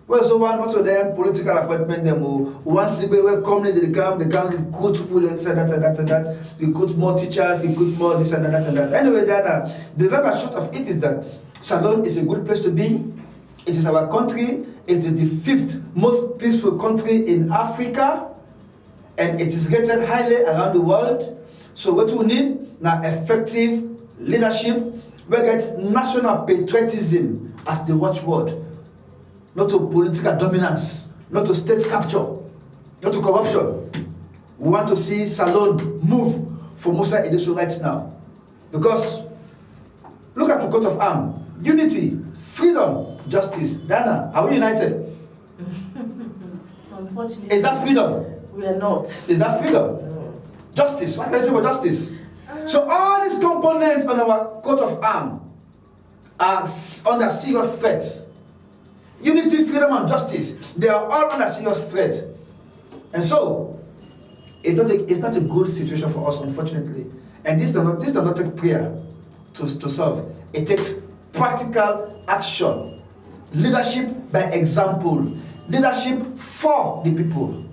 Well, so one of them political appointment them once they come, they come recruit people, this and that, recruit more teachers, recruit more this and that. Anyway, the long and short of it is that SALONE is a good place to be. It is our country. It is the 5th most peaceful country in Africa, and it is rated highly around the world. So what we need now, effective leadership. We get national patriotism as the watchword. Not to political dominance, not to state capture, not to corruption. We want to see SALONE move for Musa Edeso right now. Because look at the coat of arms. Unity, freedom, justice. Dana, are we united? Unfortunately. Is that freedom? We are not. Is that freedom? No. Justice. What can I say about justice? So all these components on our coat of arms are under serious threat. Unity, freedom, and justice, they are all under serious threat. And so, it's not a good situation for us, unfortunately. And this does not take prayer to solve. It takes practical action. Leadership by example. Leadership for the people.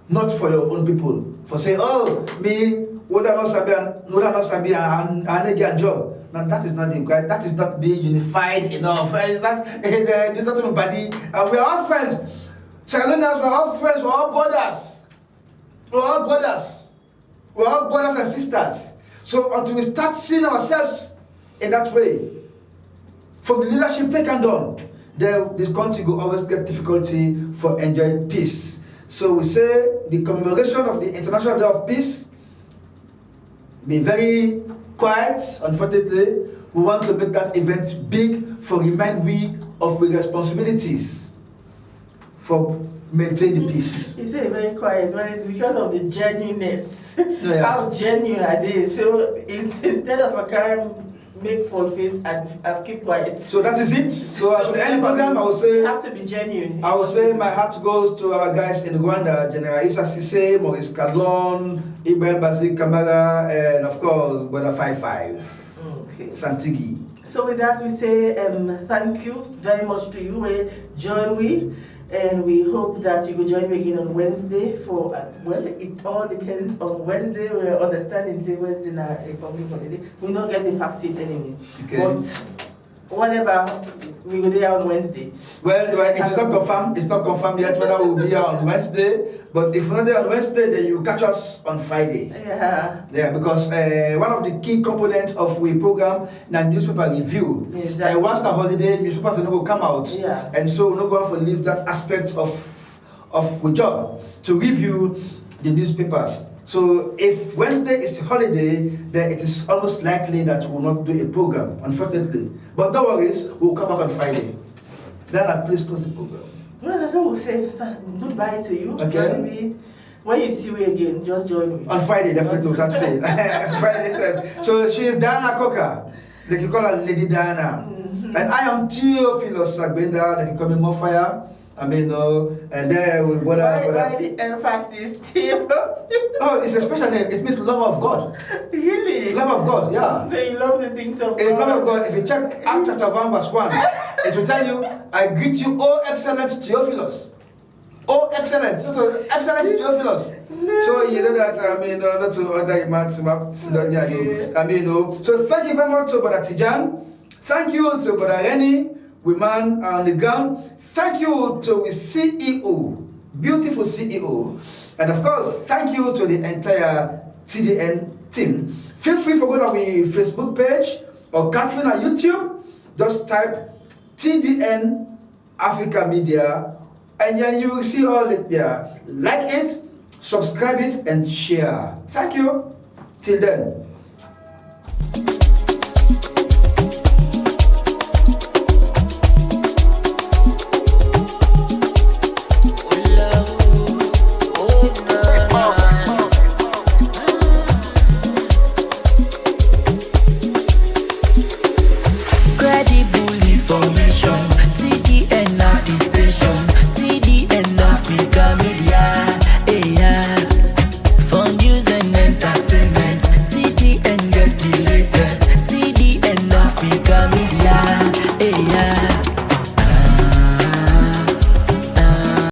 Not for your own people. For saying, oh, me, would I not sabi a job? No, that is not the guy. That is not being unified enough. This is not everybody. We are all friends. Sierra Leoneans, we are all friends. We are all brothers. We are all brothers. We are all brothers and sisters. So until we start seeing ourselves in that way, from the leadership taken on, this country will always get difficulty for enjoying peace. So we say the commemoration of the International Day of Peace be very quiet. Unfortunately, we want to make that event big for remind we of the responsibilities for maintaining peace. You say very quiet, but it's because of the genuineness. Yeah. How genuine are they? So instead of a calm, make full face and keep quiet. So that is it. So as with any program, I will say, you have to be genuine. I will say my heart goes to our guys in Rwanda, General Issa Sise, Maurice Kalon, Ibrahim Bazik Kamara, and of course, Brother 55, Okay. Santigi. So with that, we say thank you very much to you, John Wee. And we hope that you will join me again on Wednesday for, well, it all depends on Wednesday. We understand say Wednesday now a public holiday. We don't get the fact sheet anyway. Okay. But whatever, we will be there on Wednesday. Well, it is not confirmed. It's not confirmed yet whether we will be here on Wednesday. But if we're not there on Wednesday, then you catch us on Friday. Yeah. Yeah, because one of the key components of we program na newspaper review. Exactly. Once the holiday, newspapers are not going to come out. Yeah. And so we're not going to leave that aspect of the job to review the newspapers. So if Wednesday is a holiday, then it is almost likely that we will not do a program, unfortunately. But no worries, we'll come back on Friday. Then please close the program. Well, that's what we'll say. Goodbye to you. Okay. Join me. When you see me again, just join me. On Friday, definitely, that's Friday. So she is Diana Coker. They can call her Lady Diana. And I am Theophilus Gbenda. They can call me More Fire. I mean, and then we why the emphasis still? Oh, it's a special name. It means love of God. Really? Love of God, yeah. So you love the things of God. It's love of God. If you check Acts chapter 1 verse 1, it will tell you, I greet you, O excellent Theophilus. Oh, excellent. So, excellent Theophilus. No. So you know that, I mean, not to other imams, I mean, so thank you very much to Brother Tijan. Thank you to Brother Rennie, woman on the ground. Thank you to the CEO, beautiful CEO. And of course, thank you to the entire TDN team. Feel free to go to our Facebook page or Catherine on YouTube. Just type TDN Africa Media and then you will see all it there. Like it, subscribe it, and share. Thank you. Till then. TDN at the station, TDN Africa Media, for news and entertainment, TDN gets the latest, TDN Africa Media,